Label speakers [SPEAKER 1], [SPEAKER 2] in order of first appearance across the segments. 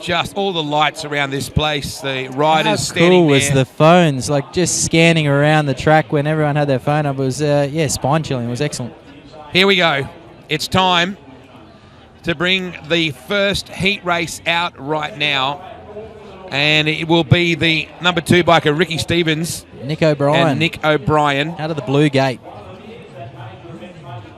[SPEAKER 1] just all the lights around this place. The riders
[SPEAKER 2] How
[SPEAKER 1] standing
[SPEAKER 2] cool was
[SPEAKER 1] there.
[SPEAKER 2] the phones, like just scanning around the track when everyone had their phone up. It was, spine chilling. It was excellent.
[SPEAKER 1] Here we go. It's time to bring the first heat race out right now. And it will be the number 2 biker, Ricky Stevens.
[SPEAKER 2] Nick O'Brien.
[SPEAKER 1] And Nick O'Brien.
[SPEAKER 2] Out of the blue gate.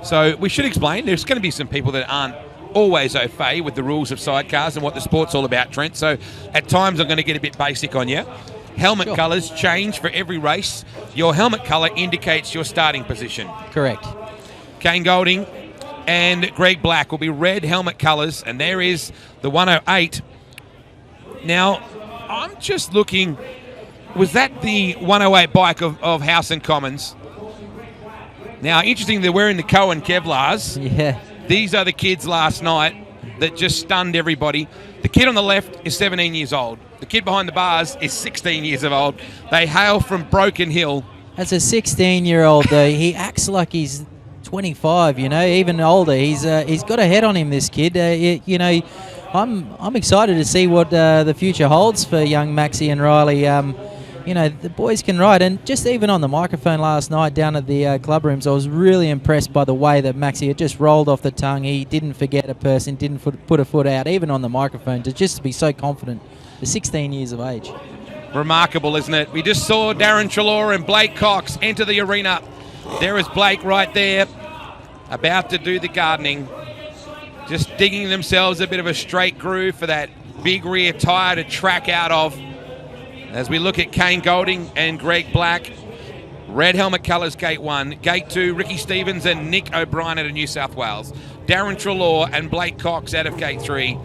[SPEAKER 1] So we should explain, there's going to be some people that aren't always au fait with the rules of sidecars and what the sport's all about, Trent. So at times I'm going to get a bit basic on you. Helmet colours change for every race. Your helmet colour indicates your starting position.
[SPEAKER 2] Correct.
[SPEAKER 1] Kane Golding and Greg Black will be red helmet colours, and there is the 108. Now, I'm just looking, was that the 108 bike of House and Commons? Now, interesting, they're wearing the Cohen Kevlars.
[SPEAKER 2] Yeah.
[SPEAKER 1] These are the kids last night that just stunned everybody. The kid on the left is 17 years old. The kid behind the bars is 16 years old. They hail from Broken Hill.
[SPEAKER 2] As a 16-year-old, though, he acts like he's 25, even older. He's got a head on him, this kid. I'm excited to see what the future holds for young Maxi and Riley. The boys can ride, and just even on the microphone last night down at the club rooms, I was really impressed by the way that Maxi had just rolled off the tongue. He didn't forget a person, didn't put a foot out, even on the microphone, to just be so confident at 16 years of age.
[SPEAKER 1] Remarkable, isn't it? We just saw Darren Treloar and Blake Cox enter the arena. There is Blake right there, about to do the gardening, just digging themselves a bit of a straight groove for that big rear tyre to track out of. As we look at Kane Golding and Greg Black, red helmet colours, Gate 1. Gate 2, Ricky Stevens and Nick O'Brien out of New South Wales. Darren Treloar and Blake Cox out of Gate 3.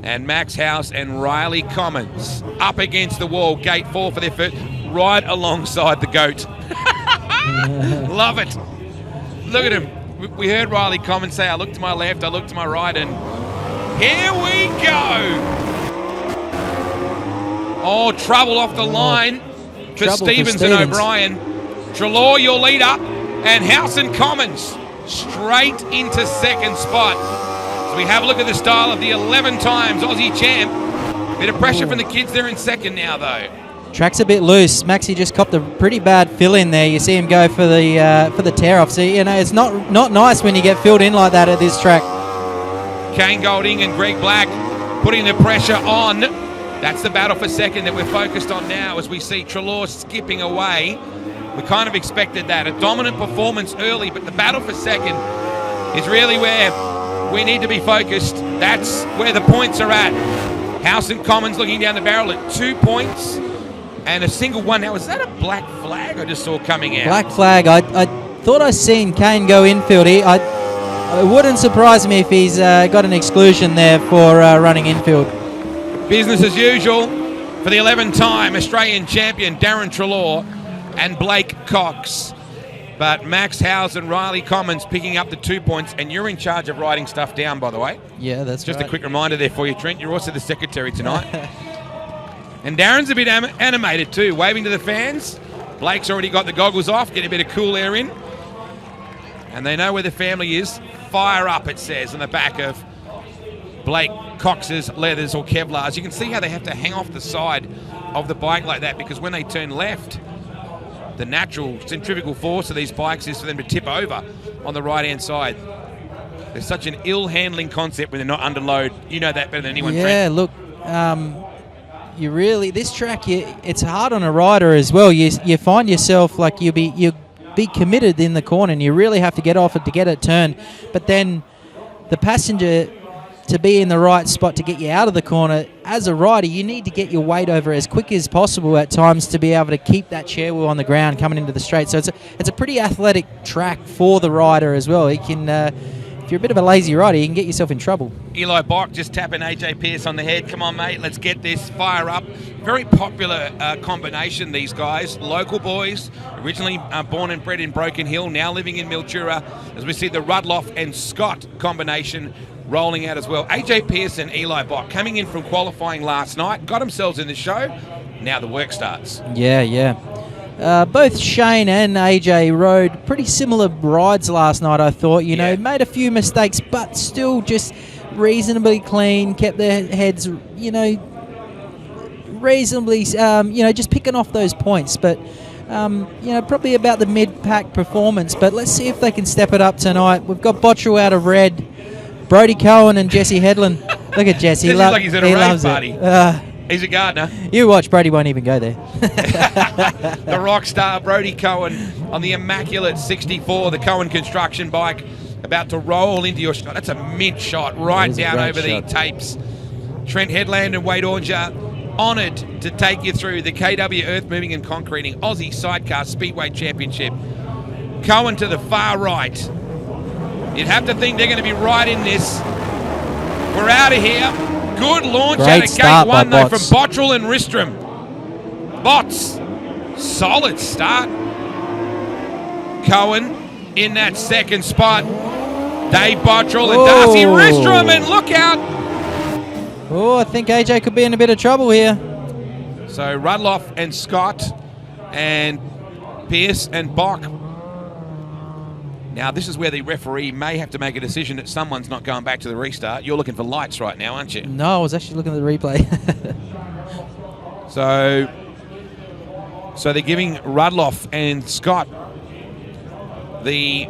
[SPEAKER 1] And Max House and Riley Commons up against the wall, Gate 4 for their first, right alongside the goat. Love it. Look at him. We heard Riley Commons say, I look to my left, I look to my right, and here we go. Oh, trouble off the line for Stevens and O'Brien. Treloar, your leader, and House and Commons straight into second spot. So we have a look at the style of the 11 times Aussie champ. Bit of pressure from the kids there in second now, though.
[SPEAKER 2] Track's a bit loose. Maxi just copped a pretty bad fill in there. You see him go for the tear off. So it's not nice when you get filled in like that at this track.
[SPEAKER 1] Kane Golding and Greg Black putting the pressure on. That's the battle for second that we're focused on now as we see Treloar skipping away. We kind of expected that. A dominant performance early, but the battle for second is really where we need to be focused. That's where the points are at. House and Commons looking down the barrel at 2 points and a single one. Now, is that a black flag I just saw coming out?
[SPEAKER 2] Black flag. I thought I seen Kane go infield. It wouldn't surprise me if he's got an exclusion there for running infield.
[SPEAKER 1] Business as usual for the 11-time Australian champion Darren Treloar and Blake Cox. But Max Howes and Riley Commons picking up the 2 points, and you're in charge of writing stuff down, by the way.
[SPEAKER 2] Yeah, that's
[SPEAKER 1] just
[SPEAKER 2] right.
[SPEAKER 1] A quick reminder there for you, Trent. You're also the secretary tonight. And Darren's a bit animated too, waving to the fans. Blake's already got the goggles off, get a bit of cool air in. And they know where the family is. Fire up, it says, on the back of Blake Cox's leathers or Kevlars. You can see how they have to hang off the side of the bike like that, because when they turn left, the natural centrifugal force of these bikes is for them to tip over on the right-hand side. There's such an ill-handling concept when they're not under load. You know that better than anyone,
[SPEAKER 2] Yeah,
[SPEAKER 1] Trent.
[SPEAKER 2] look, this track, it's hard on a rider as well. You find yourself like you be committed in the corner, and you really have to get off it to get it turned. But then the passenger, to be in the right spot to get you out of the corner, as a rider, you need to get your weight over as quick as possible at times to be able to keep that chair wheel on the ground coming into the straight. So it's a pretty athletic track for the rider as well. He can, if you're a bit of a lazy rider, you can get yourself in trouble.
[SPEAKER 1] Eli Bock just tapping AJ Pearce on the head. Come on, mate, let's get this. Fire up. Very popular combination, these guys. Local boys, originally born and bred in Broken Hill, now living in Mildura, as we see the Rudloff and Scott combination rolling out as well. AJ Pearce and Eli Bock coming in from qualifying last night, got themselves in the show. Now the work starts.
[SPEAKER 2] Yeah. Both Shane and AJ rode pretty similar rides last night, I thought. Made a few mistakes, but still just reasonably clean, kept their heads, reasonably, just picking off those points. But, probably about the mid-pack performance. But let's see if they can step it up tonight. We've got Bottrell out of red, Brody Cohen and Jesse Headland. Look at Jesse.
[SPEAKER 1] This is like he's at a rave party.
[SPEAKER 2] It.
[SPEAKER 1] He's a gardener.
[SPEAKER 2] You watch, Brody won't even go there.
[SPEAKER 1] The rock star Brody Cohen on the immaculate 64, the Cohen construction bike, about to roll into your shot. That's a mint shot right down over the tapes. Trent Headland and Wade Ornger honoured to take you through the KW Earth Moving and Concreting Aussie Sidecar Speedway Championship. Cohen to the far right. You'd have to think they're going to be right in this. We're out of here. Good launch out of gate one, though, from Bottrell and Ristrom. Bots, solid start. Cohen in that second spot. Dave Bottrell and Darcy Ristrom, and look out.
[SPEAKER 2] Oh, I think AJ could be in a bit of trouble here.
[SPEAKER 1] So Rudloff and Scott and Pierce and Bach. Now, this is where the referee may have to make a decision that someone's not going back to the restart. You're looking for lights right now, aren't you?
[SPEAKER 2] No, I was actually looking at the replay.
[SPEAKER 1] So they're giving Rudloff and Scott the...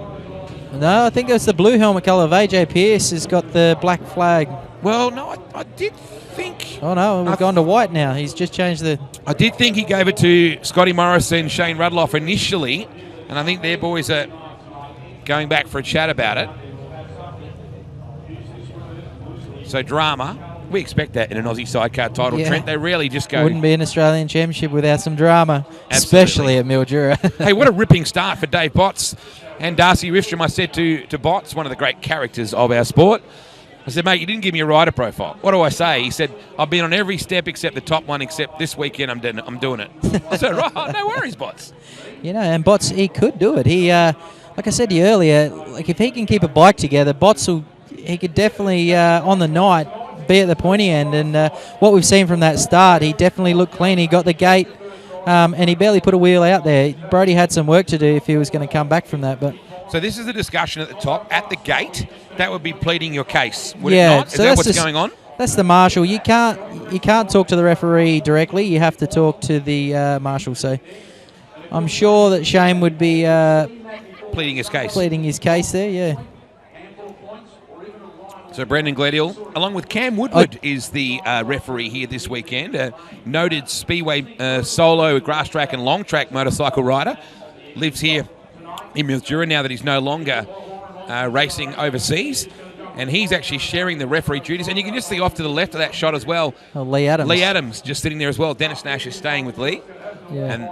[SPEAKER 2] No, I think it's the blue helmet colour of AJ Pierce has got the black flag.
[SPEAKER 1] Well, no, I did think...
[SPEAKER 2] Oh, no, we've gone to white now. He's just changed the...
[SPEAKER 1] I did think he gave it to Scotty Morris and Shane Rudloff initially, and I think their boys are going back for a chat about it. So drama. We expect that in an Aussie sidecar title,
[SPEAKER 2] Yeah.
[SPEAKER 1] Trent. They rarely just go...
[SPEAKER 2] Wouldn't be an Australian Championship without some drama,
[SPEAKER 1] Absolutely.
[SPEAKER 2] especially at Mildura.
[SPEAKER 1] Hey, what a ripping start for Dave Botts and Darcy Ristrom. I said to Botts, one of the great characters of our sport, I said, mate, you didn't give me a rider profile. What do I say? He said, I've been on every step except the top one, except this weekend I'm doing it. I said, right, no worries, Botts.
[SPEAKER 2] And Botts, he could do it. He, like I said to you earlier, like if he can keep a bike together, Botts he could definitely, on the night, be at the pointy end. And what we've seen from that start, he definitely looked clean. He got the gate, and he barely put a wheel out there. Brody had some work to do if he was going to come back from that. But
[SPEAKER 1] so this is the discussion at the top. At the gate, that would be pleading your case, would it not? Is that what's going on?
[SPEAKER 2] That's the marshal. You can't talk to the referee directly. You have to talk to the marshal. So I'm sure that Shane would be
[SPEAKER 1] pleading his case.
[SPEAKER 2] Pleading his case there, yeah.
[SPEAKER 1] So Brendan Gledhill, along with Cam Woodward, is the referee here this weekend. A noted speedway solo, grass track and long track motorcycle rider. Lives here in Mildura now that he's no longer racing overseas. And he's actually sharing the referee duties. And you can just see off to the left of that shot as well.
[SPEAKER 2] Oh, Lee Adams.
[SPEAKER 1] Lee Adams just sitting there as well. Dennis Nash is staying with Lee.
[SPEAKER 2] Yeah.
[SPEAKER 1] And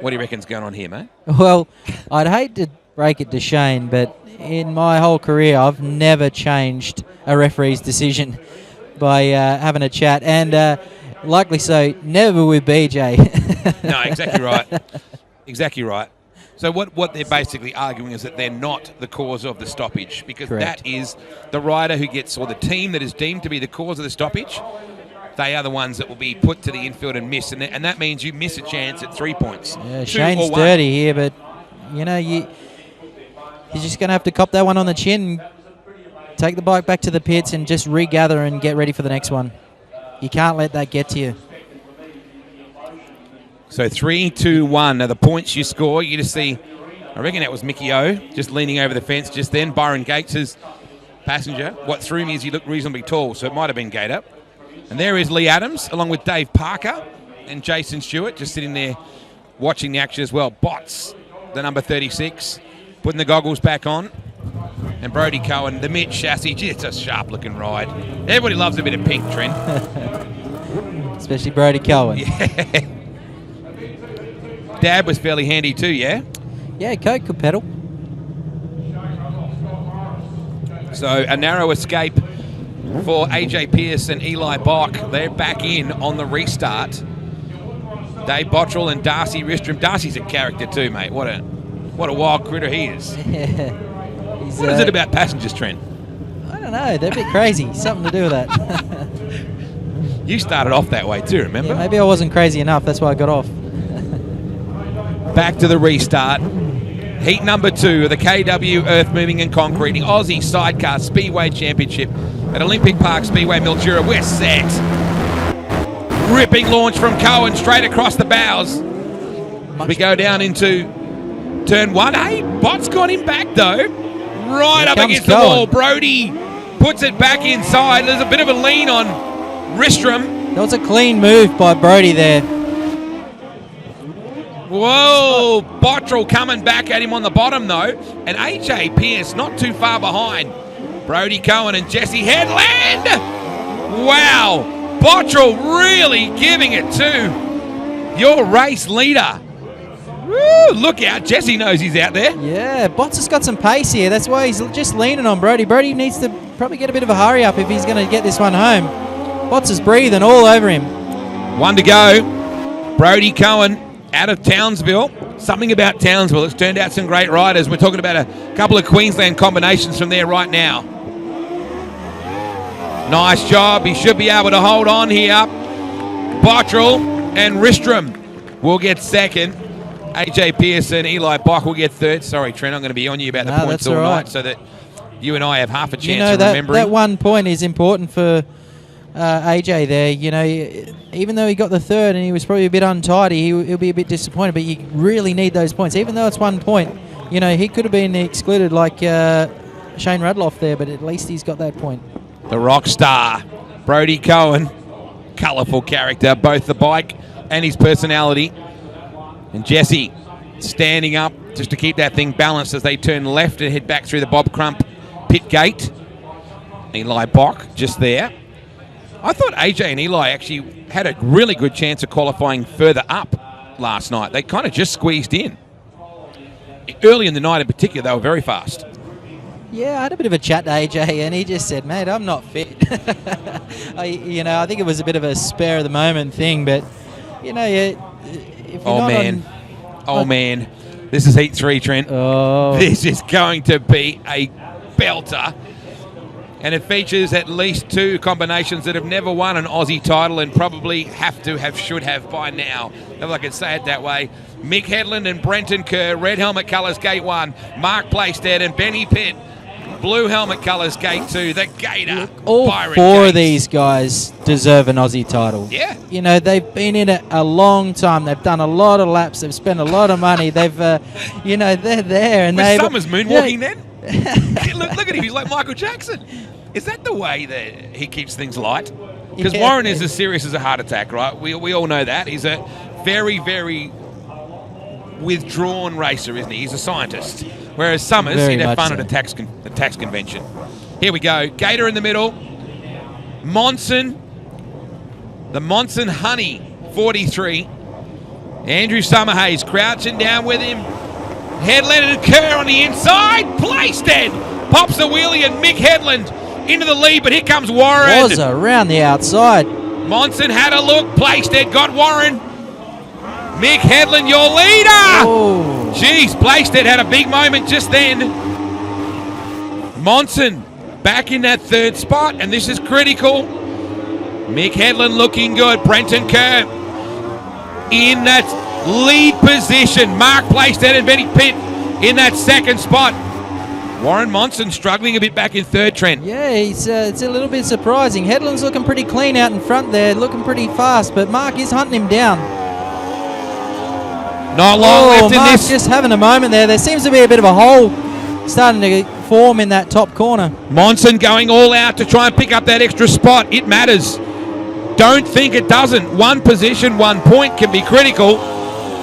[SPEAKER 1] what do you reckon's going on here, mate?
[SPEAKER 2] Well, I'd hate to break it to Shane, but in my whole career, I've never changed a referee's decision by having a chat. And likely so, never with BJ.
[SPEAKER 1] No, exactly right. Exactly right. So what they're basically arguing is that they're not the cause of the stoppage, because
[SPEAKER 2] Correct.
[SPEAKER 1] that is the rider who gets, or the team that is deemed to be the cause of the stoppage. They are the ones that will be put to the infield and miss, and that means you miss a chance at 3 points.
[SPEAKER 2] Yeah, Shane's dirty here, but you're just going to have to cop that one on the chin, take the bike back to the pits, and just regather and get ready for the next one. You can't let that get to you.
[SPEAKER 1] So 3-2-1. Now the points you score, you just see, I reckon that was Mickey O just leaning over the fence just then. Byron Gates' his passenger. What threw me is he looked reasonably tall, so it might have been Gator. And there is Lee Adams, along with Dave Parker and Jason Stewart, just sitting there watching the action as well. Botts, the number 36, putting the goggles back on. And Brody Cohen, the mid chassis. Gee, it's a sharp-looking ride. Everybody loves a bit of pink, Trent.
[SPEAKER 2] Especially Brody Cohen.
[SPEAKER 1] Yeah. Dab was fairly handy too, yeah?
[SPEAKER 2] Yeah, Coke could pedal.
[SPEAKER 1] So a narrow escape for AJ Pierce and Eli Bach. They're back in on the restart. Dave Bottrell and Darcy Ristrom. Darcy's a character too, mate. What a wild critter he is.
[SPEAKER 2] Yeah.
[SPEAKER 1] What is it about passengers, Trent?
[SPEAKER 2] I don't know. They're a bit crazy. Something to do with that.
[SPEAKER 1] You started off that way too, remember?
[SPEAKER 2] Yeah, maybe I wasn't crazy enough. That's why I got off.
[SPEAKER 1] Back to the restart. Heat number 2 of the KW Earth Moving and Concreting Aussie Sidecar Speedway Championship at Olympic Park Speedway, Mildura. We're set. Ripping launch from Cohen straight across the bows. We go down into turn 1. Hey, Bot's got him back though. Right up against the wall. Brody puts it back inside. There's a bit of a lean on Ristrom.
[SPEAKER 2] That was a clean move by Brody there.
[SPEAKER 1] Whoa, Bottrell coming back at him on the bottom though. And AJ Pierce not too far behind. Brody Cohen and Jesse Headland. Wow. Bottrell really giving it to your race leader. Woo, look out. Jesse knows he's out there.
[SPEAKER 2] Yeah, Bots has got some pace here. That's why he's just leaning on Brody. Brody needs to probably get a bit of a hurry up if he's going to get this one home. Bots is breathing all over him.
[SPEAKER 1] 1 to go. Brody Cohen out of Townsville. Something about Townsville. It's turned out some great riders. We're talking about a couple of Queensland combinations from there right now. Nice job. He should be able to hold on here. Bottrell and Ristrom will get second. AJ Pearson, Eli Bock will get third. Sorry, Trent, I'm going to be on you about the points all night so that you and I have half a chance of remembering.
[SPEAKER 2] That 1 point is important for AJ there. You know, even though he got the third and he was probably a bit untidy, he'll be a bit disappointed, but you really need those points. Even though it's 1 point, you know, he could have been excluded like Shane Radloff there, but at least he's got that point.
[SPEAKER 1] The rock star, Brody Cohen, colourful character, both the bike and his personality. And Jesse standing up just to keep that thing balanced as they turn left and head back through the Bob Crump pit gate. Eli Bock just there. I thought AJ and Eli actually had a really good chance of qualifying further up last night. They kind of just squeezed in. Early in the night in particular, they were very fast.
[SPEAKER 2] Yeah, I had a bit of a chat to AJ, and he just said, mate, I'm not fit. I think it was a bit of a spare of the moment thing, but, you know, if you're
[SPEAKER 1] man. This is Heat 3, Trent.
[SPEAKER 2] Oh.
[SPEAKER 1] This is going to be a belter. And it features at least 2 combinations that have never won an Aussie title and probably should have by now, if I can say it that way. Mick Headland and Brenton Kerr, red helmet colours, gate 1. Mark Playstead and Benny Pitt, blue helmet colours, gate 2. The Gator,
[SPEAKER 2] all
[SPEAKER 1] Byron
[SPEAKER 2] 4
[SPEAKER 1] Gates.
[SPEAKER 2] of these guys deserve an Aussie title.
[SPEAKER 1] Yeah.
[SPEAKER 2] You know, they've been in it a long time. They've done a lot of laps. They've spent a lot of money. They've, they're there. And
[SPEAKER 1] Was Summers moonwalking then? look at him. He's like Michael Jackson. Is that the way that he keeps things light? Because Warren is as serious as a heart attack, right? We all know that. He's a very, very withdrawn racer, isn't he? He's a scientist. Whereas Summers, he'd have fun at a tax convention. Here we go. Gator in the middle. Monson. The Monson Honey, 43. Andrew Summerhays crouching down with him. Headland and Kerr on the inside. Playstead pops a wheelie and Mick Headland into the lead, but here comes Warren.
[SPEAKER 2] Was around the outside.
[SPEAKER 1] Monson had a look. Playstead got Warren. Mick Headland, your leader.
[SPEAKER 2] Oh.
[SPEAKER 1] Jeez, Playstead had a big moment just then. Monson back in that 3rd spot, and this is critical. Mick Headland looking good. Brenton Kerr in that lead position. Mark Playstead and Benny Pitt in that 2nd spot. Warren Monson struggling a bit back in 3rd, Trent.
[SPEAKER 2] Yeah, it's a little bit surprising. Headland's looking pretty clean out in front there, looking pretty fast, but Mark is hunting him down.
[SPEAKER 1] Not long left in
[SPEAKER 2] Mark's
[SPEAKER 1] this.
[SPEAKER 2] Just having a moment there. There seems to be a bit of a hole starting to form in that top corner.
[SPEAKER 1] Monson going all out to try and pick up that extra spot. It matters. Don't think it doesn't. 1 position, 1 point can be critical.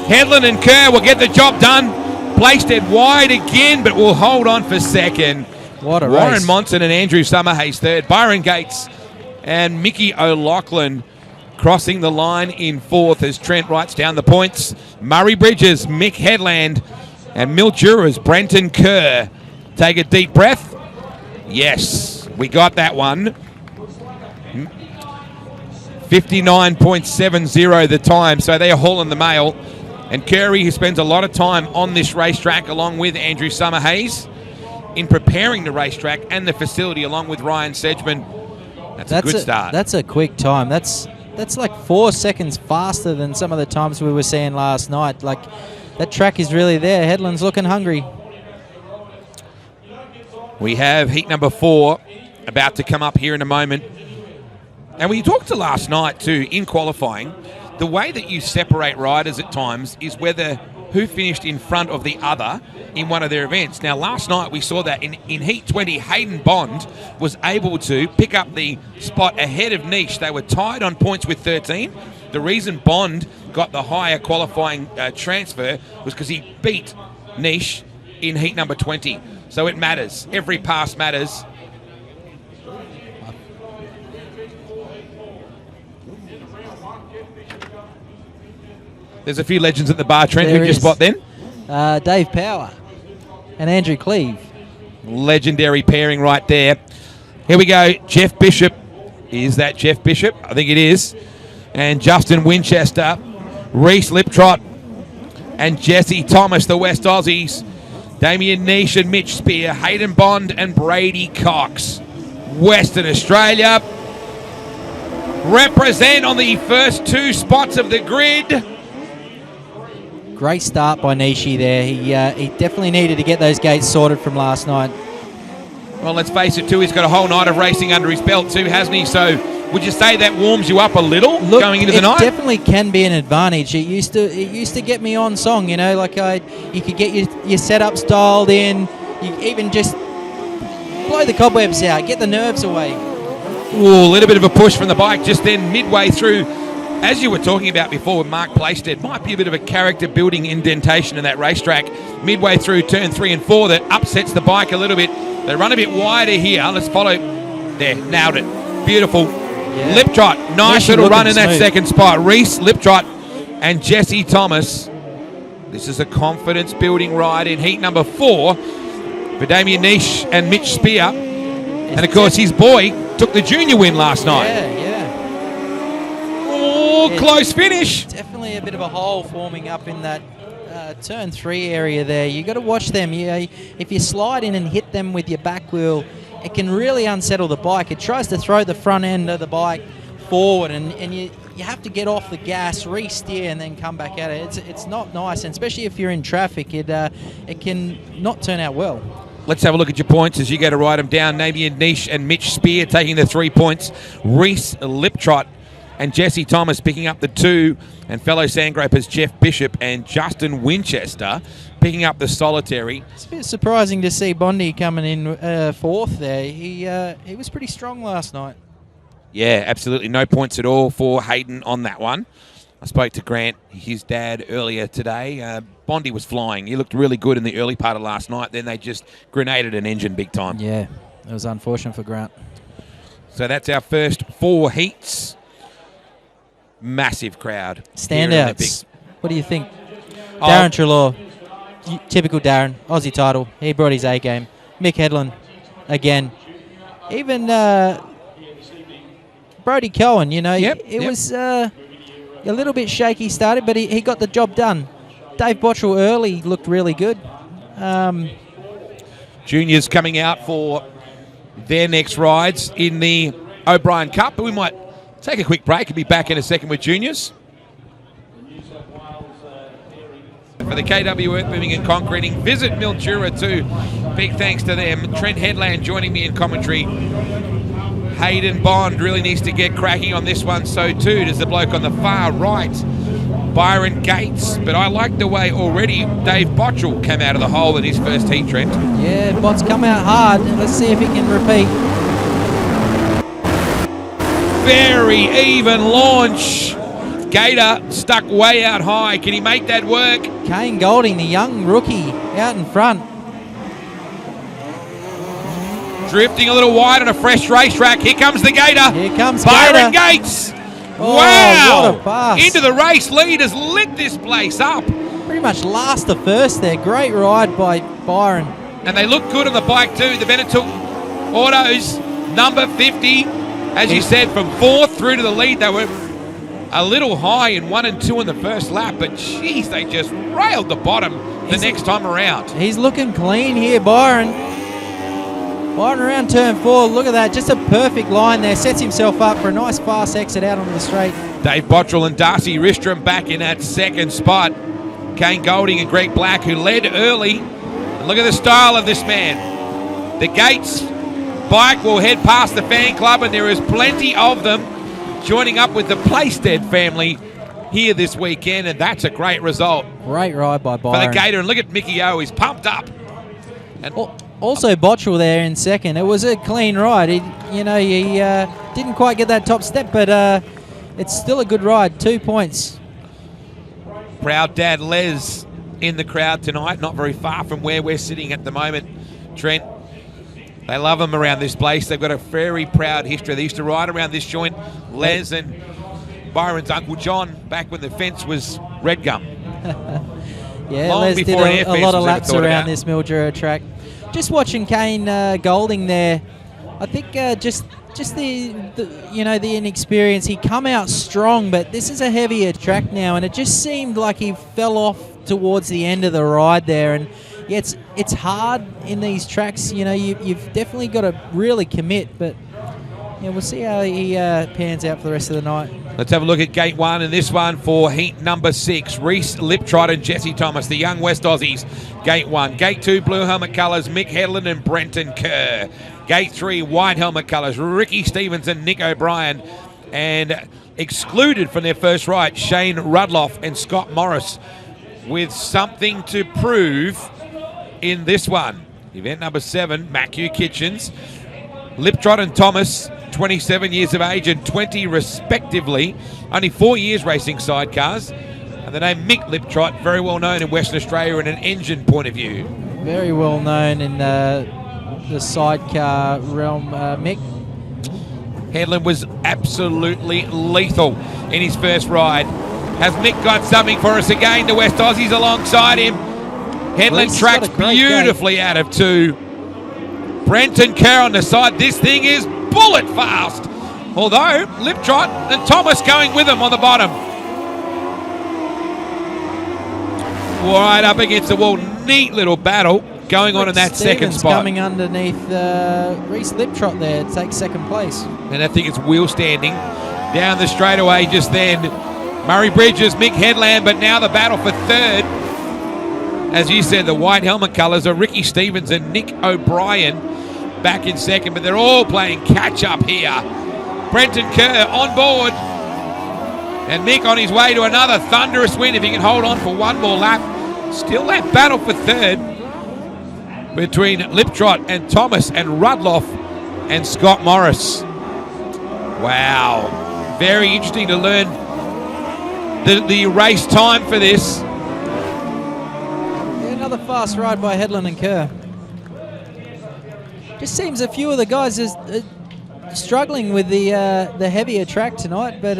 [SPEAKER 1] Headland and Kerr will get the job done. Playstead wide again, but will hold on for 2nd.
[SPEAKER 2] What a
[SPEAKER 1] Warren
[SPEAKER 2] race.
[SPEAKER 1] Monson and Andrew Summerhays 3rd. Byron Gates and Mickey O'Loughlin crossing the line in 4th as Trent writes down the points. Murray Bridges, Mick Headland, and Mildura's Brenton Kerr. Take a deep breath. Yes, we got that one. 59.70 the time, so they're hauling the mail. And Curry, who spends a lot of time on this racetrack along with Andrew Summerhays in preparing the racetrack and the facility along with Ryan Sedgman. That's a good start.
[SPEAKER 2] That's a quick time. That's that's like 4 seconds faster than some of the times we were seeing last night. Like, that track is really there. Headland's looking hungry.
[SPEAKER 1] We have heat number 4 about to come up here in a moment. And we talked to last night too, in qualifying, the way that you separate riders at times is whether who finished in front of the other in one of their events. Now, last night we saw that in Heat 20, Hayden Bond was able to pick up the spot ahead of Niche. They were tied on points with 13. The reason Bond got the higher qualifying transfer was because he beat Niche in Heat number 20. So it matters. Every pass matters. There's a few legends at the bar, Trent. Who'd you spot then?
[SPEAKER 2] Dave Power and Andrew Cleve.
[SPEAKER 1] Legendary pairing right there. Here we go. Jeff Bishop. Is that Jeff Bishop? I think it is. And Justin Winchester, Reese Liptrot, and Jesse Thomas, the West Aussies. Damien Niche and Mitch Spear, Hayden Bond and Brady Cox. Western Australia represent on the first 2 spots of the grid.
[SPEAKER 2] Great start by Nishi there. He definitely needed to get those gates sorted from last night.
[SPEAKER 1] Well, let's face it too, he's got a whole night of racing under his belt too, hasn't he? So would you say that warms you up a little going into the night?
[SPEAKER 2] It definitely can be an advantage. It used to get me on song, you know, like you could get your setups dialed in, you even just blow the cobwebs out, get the nerves away.
[SPEAKER 1] Ooh, a little bit of a push from the bike just then midway through. As you were talking about before with Mark Playstead, might be a bit of a character building indentation in that racetrack midway through turn 3 and 4 that upsets the bike a little bit. They run a bit wider here. Let's follow. There, nailed it. Beautiful. Yeah. Liptrot, nice little run in that second spot. Reese, Liptrot, and Jesse Thomas. This is a confidence building ride in heat number 4 for Damien Niche and Mitch Spear. And of course his boy took the junior win last night.
[SPEAKER 2] Yeah.
[SPEAKER 1] Close finish.
[SPEAKER 2] Definitely a bit of a hole forming up in that turn 3 area there. You got to watch them. If you slide in and hit them with your back wheel, it can really unsettle the bike. It tries to throw the front end of the bike forward, and you have to get off the gas, re-steer, and then come back at it. It's not nice, and especially if you're in traffic, it can not turn out well.
[SPEAKER 1] Let's have a look at your points as you go to write them down. Damien Niche and Mitch Spear taking the 3 points. Reese Liptrot and Jesse Thomas picking up the 2, and fellow Sandgropers Jeff Bishop and Justin Winchester picking up the solitary.
[SPEAKER 2] It's a bit surprising to see Bondi coming in 4th there. He was pretty strong last night.
[SPEAKER 1] Yeah, absolutely. No points at all for Hayden on that one. I spoke to Grant, his dad, earlier today. Bondi was flying. He looked really good in the early part of last night. Then they just grenaded an engine big time.
[SPEAKER 2] Yeah, it was unfortunate for Grant.
[SPEAKER 1] So that's our first 4 heats. Massive crowd.
[SPEAKER 2] Standouts. What do you think? Darren Trelaw, typical Darren, Aussie title. He brought his A game. Mick Headland, again. Even Brody Cohen, you know, it was a little bit shaky started, but he got the job done. Dave Bottrell early looked really good.
[SPEAKER 1] Juniors coming out for their next rides in the O'Brien Cup, but we might take a quick break and be back in a second with juniors. For the KW Earth Moving and Concreting, visit Mildura too. Big thanks to them. Trent Headland joining me in commentary. Hayden Bond really needs to get cracking on this one. So too does the bloke on the far right, Byron Gates. But I like the way already Dave Bottrell came out of the hole in his first heat, Trent.
[SPEAKER 2] Yeah, Bot's come out hard. Let's see if he can repeat.
[SPEAKER 1] Very even launch. Gator stuck way out high. Can he make that work?
[SPEAKER 2] Kane Golding, the young rookie, out in front.
[SPEAKER 1] Drifting a little wide on a fresh racetrack. Here comes the Gator.
[SPEAKER 2] Here comes
[SPEAKER 1] Byron
[SPEAKER 2] Gator.
[SPEAKER 1] Gates.
[SPEAKER 2] Oh,
[SPEAKER 1] wow.
[SPEAKER 2] what a pass.
[SPEAKER 1] Into the race. Lead has lit this place up.
[SPEAKER 2] Pretty much last the first there. Great ride by Byron.
[SPEAKER 1] And they look good on the bike too. The Benetton Autos, number 50. As you said, from 4th through to the lead, they were a little high in 1 and 2 in the first lap, but geez, they just railed the bottom the next time around.
[SPEAKER 2] He's looking clean here, Byron. Byron around turn 4. Look at that. Just a perfect line there. Sets himself up for a nice fast exit out onto the straight.
[SPEAKER 1] Dave Bottrell and Darcy Ristrom back in that second spot. Kane Golding and Greg Black, who led early. And look at the style of this man. The Gates bike will head past the fan club, and there is plenty of them joining up with the Playstead family here this weekend, and that's a great result.
[SPEAKER 2] Great ride by Byron.
[SPEAKER 1] For the Gator, and look at Mickey O, he's pumped up. And
[SPEAKER 2] also Bottrell there in second. It was a clean ride. He didn't quite get that top step, but it's still a good ride. 2 points.
[SPEAKER 1] Proud dad Les in the crowd tonight, not very far from where we're sitting at the moment, Trent. They love them around this place. They've got a very proud history. They used to ride around this joint, Les and Byron's Uncle John, back when the fence was red gum.
[SPEAKER 2] Yeah,
[SPEAKER 1] Long
[SPEAKER 2] Les did
[SPEAKER 1] before
[SPEAKER 2] a lot of laps around
[SPEAKER 1] about
[SPEAKER 2] this Mildura track. Just watching Kane Golding there, I think just the inexperience. He come out strong, but this is a heavier track now, and it just seemed like he fell off towards the end of the ride there. And yeah, it's hard in these tracks. You've definitely got to really commit, but yeah, we'll see how he pans out for the rest of the night.
[SPEAKER 1] Let's have a look at Gate 1 and this one for heat number 6. Reese Liptrot and Jesse Thomas, the young West Aussies. Gate 1. Gate 2, blue helmet colours, Mick Headland and Brenton Kerr. Gate 3, white helmet colours, Ricky Stevens and Nick O'Brien. And excluded from their first ride, Shane Rudloff and Scott Morris, with something to prove in this one. Event number 7, Matthew Kitchens. Liptrot and Thomas, 27 years of age and 20 respectively. Only 4 years racing sidecars. And the name Mick Liptrot, very well known in Western Australia in an engine point of view.
[SPEAKER 2] Very well known in the sidecar realm, Mick.
[SPEAKER 1] Headland was absolutely lethal in his first ride. Has Mick got something for us again? The West Aussies alongside him. Headland tracks beautifully out of 2. Brenton Kerr on the side. This thing is bullet fast. Although Liptrot and Thomas going with him on the bottom. Right up against the wall. Neat little battle going on in that second spot.
[SPEAKER 2] Coming underneath Reese Liptrot there to take second place.
[SPEAKER 1] And I think it's wheel standing down the straightaway just then. Murray Bridges, Mick Headland, but now the battle for third. As you said, the white helmet colours are Ricky Stevens and Nick O'Brien back in second, but they're all playing catch-up here. Brenton Kerr on board. And Mick on his way to another thunderous win if he can hold on for one more lap. Still that battle for third between Liptrot and Thomas and Rudloff and Scott Morris. Wow. Very interesting to learn the race time for this.
[SPEAKER 2] Yeah, another fast ride by Headland and Kerr. Just seems a few of the guys are struggling with the heavier track tonight, but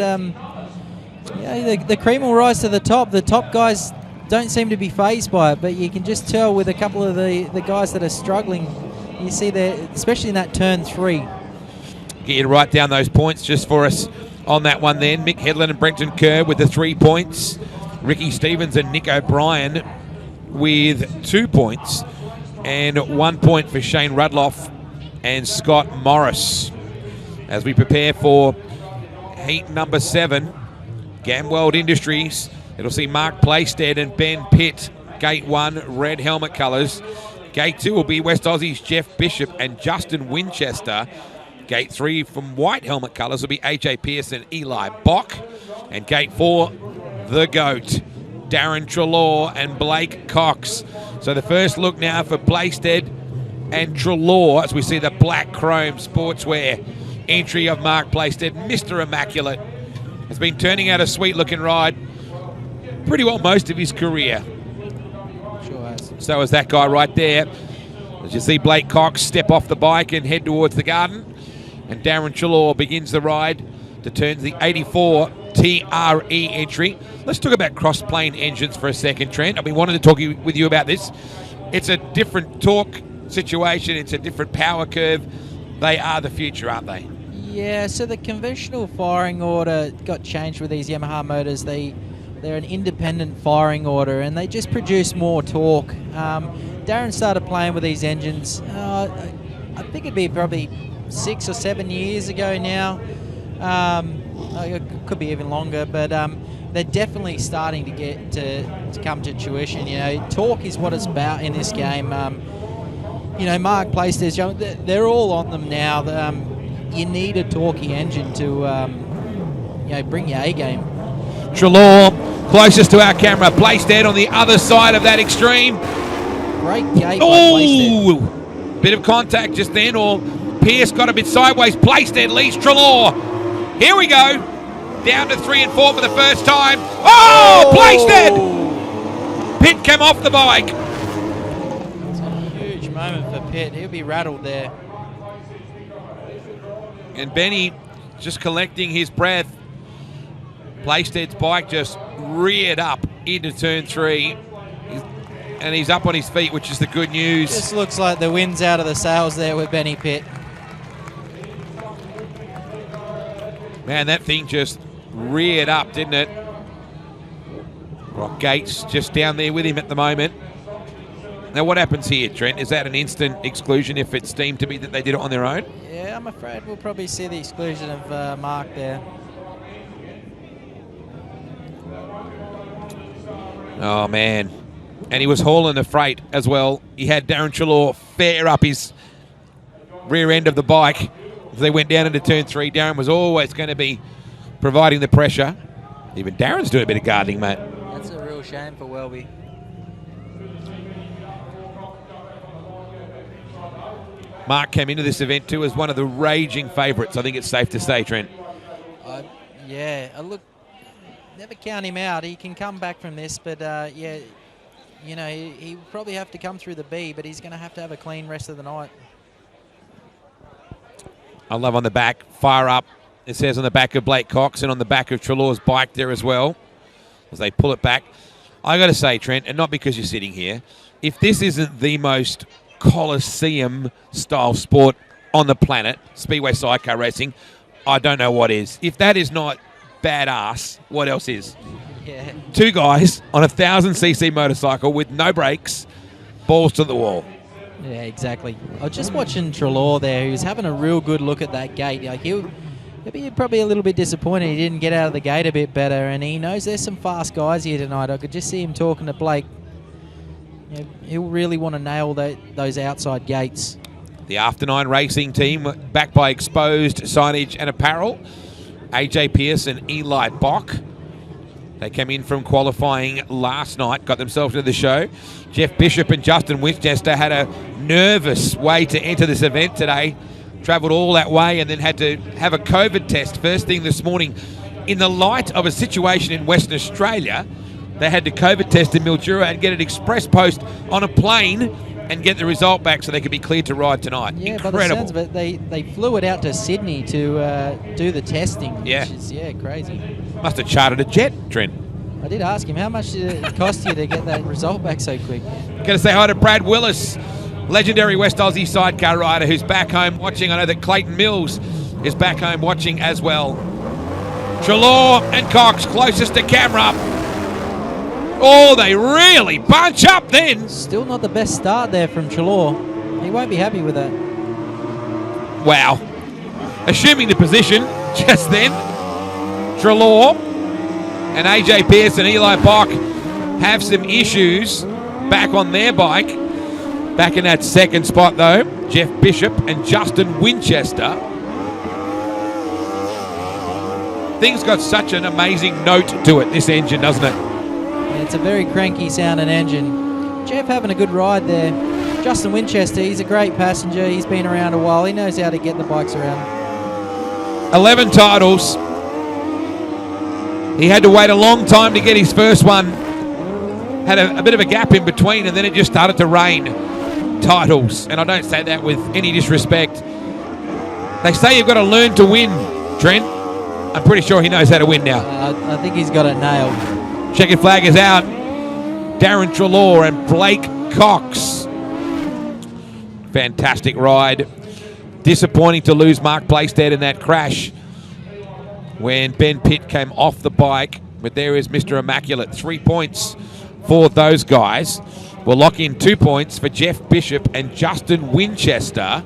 [SPEAKER 2] the cream will rise to the top. The top guys don't seem to be fazed by it, but you can just tell with a couple of the guys that are struggling. You see there, especially in that turn 3.
[SPEAKER 1] Get you to write down those points just for us on that one then. Mick Headland and Brenton Kerr with the 3 points. Ricky Stevens and Nick O'Brien with 2 points. And 1 point for Shane Rudloff and Scott Morris. As we prepare for heat number 7, Gamworld Industries. It'll see Mark Playstead and Ben Pitt. Gate 1, red helmet colours. Gate 2 will be West Aussies Jeff Bishop and Justin Winchester. Gate 3 from white helmet colours will be AJ Pearce and Eli Bock. And Gate 4, the GOAT, Darren Trelaw and Blake Cox. So the first look now for Playstead and Trelaw as we see the black chrome sportswear entry of Mark Playstead. Mr. Immaculate has been turning out a sweet looking ride pretty well most of his career.
[SPEAKER 2] Sure has.
[SPEAKER 1] So is that guy right there. As you see Blake Cox step off the bike and head towards the garden. And Darren Trelaw begins the ride to turn the 84 TRE entry. Let's talk about cross-plane engines for a second, Trent. I've been wanting to talk with you about this. It's a different torque situation. It's a different power curve. They are the future, aren't they?
[SPEAKER 2] Yeah, so the conventional firing order got changed with these Yamaha motors. They're an independent firing order, and they just produce more torque. Darren started playing with these engines. I think it'd be probably 6 or 7 years ago now. It could be even longer, but they're definitely starting to get to come to tuition. You know, torque is what it's about in this game. You know, Mark Place's young. They're all on them now. You need a torquey engine to, you know, bring your A game.
[SPEAKER 1] Treloar, closest to our camera. Placed on the other side of that extreme.
[SPEAKER 2] Great gate by Placed.
[SPEAKER 1] Bit of contact just then, or Pierce got a bit sideways. Placed leads Treloar. Here we go. Down to 3 and 4 for the first time. Oh, Placed! Pitt came off the bike.
[SPEAKER 2] It's a huge moment for Pitt. He'll be rattled there.
[SPEAKER 1] And Benny just collecting his breath. Placed's bike just reared up into turn 3. And he's up on his feet, which is the good news.
[SPEAKER 2] Just looks like the wind's out of the sails there with Benny Pitt.
[SPEAKER 1] Man, that thing just reared up, didn't it? Rock Gates just down there with him at the moment. Now, what happens here, Trent? Is that an instant exclusion if it's deemed to be that they did it on their own?
[SPEAKER 2] Yeah, I'm afraid we'll probably see the exclusion of Mark there.
[SPEAKER 1] Oh, man. And he was hauling the freight as well. He had Darren Treloar fair up his rear end of the bike. As they went down into turn 3, Darren was always going to be providing the pressure. Even Darren's doing a bit of gardening, mate.
[SPEAKER 2] That's a real shame for Welby.
[SPEAKER 1] Mark came into this event too as one of the raging favourites, I think it's safe to say, Trent.
[SPEAKER 2] Yeah, look, never count him out. He can come back from this, but yeah, you know, he will probably have to come through the B, but he's going to have a clean rest of the night.
[SPEAKER 1] I love on the back, fire up. It says on the back of Blake Cox and on the back of Treloar's bike there as well, as they pull it back. I got to say, Trent, and not because you're sitting here, if this isn't the most Coliseum-style sport on the planet, Speedway Sidecar Racing, I don't know what is. If that is not badass, what else is?
[SPEAKER 2] Yeah.
[SPEAKER 1] 2 guys on a 1,000cc motorcycle with no brakes, balls to the wall.
[SPEAKER 2] Yeah, exactly. I was just watching Treloar there. He was having a real good look at that gate. Like he'll be probably a little bit disappointed he didn't get out of the gate a bit better, and he knows there's some fast guys here tonight. I could just see him talking to Blake. You know, he'll really want to nail those outside gates.
[SPEAKER 1] The After 9 Racing team, backed by Exposed Signage and Apparel, AJ Pierce and Eli Bock. They came in from qualifying last night, got themselves into the show. Jeff Bishop and Justin Winchester had a nervous way to enter this event today. Travelled all that way and then had to have a COVID test first thing this morning. In the light of a situation in Western Australia, they had to COVID test in Mildura and get an express post on a plane and get the result back so they could be cleared to ride tonight.
[SPEAKER 2] Yeah,
[SPEAKER 1] incredible.
[SPEAKER 2] by the sounds of it, they flew it out to Sydney to do the testing,
[SPEAKER 1] yeah.
[SPEAKER 2] Which is, crazy.
[SPEAKER 1] Must have chartered a jet, Trent.
[SPEAKER 2] I did ask him, how much did it cost you to get that result back so quick?
[SPEAKER 1] Going to say hi to Brad Willis, legendary West Aussie sidecar rider who's back home watching. I know that Clayton Mills is back home watching as well. Treloar and Cox closest to camera. Oh, they really bunch up then.
[SPEAKER 2] Still not the best start there from Treloar. He won't be happy with that.
[SPEAKER 1] Wow. Assuming the position just then, Treloar and AJ Pierce and Eli Bock have some issues back on their bike. Back in that second spot though, Jeff Bishop and Justin Winchester. Things got such an amazing note to it, this engine, doesn't it?
[SPEAKER 2] Yeah, it's a very cranky sounding engine. Jeff having a good ride there. Justin Winchester, he's a great passenger. He's been around a while. He knows how to get the bikes around.
[SPEAKER 1] 11 titles. He had to wait a long time to get his first one. Had a bit of a gap in between, and then it just started to rain titles. And I don't say that with any disrespect. They say you've got to learn to win, Trent. I'm pretty sure he knows how to win now.
[SPEAKER 2] I think he's got it nailed.
[SPEAKER 1] Checkered flag is out. Darren Treloar and Blake Cox. Fantastic ride. Disappointing to lose Mark Placed in that crash when Ben Pitt came off the bike. But there is Mr. Immaculate. 3 points for those guys. We'll lock in 2 points for Jeff Bishop and Justin Winchester.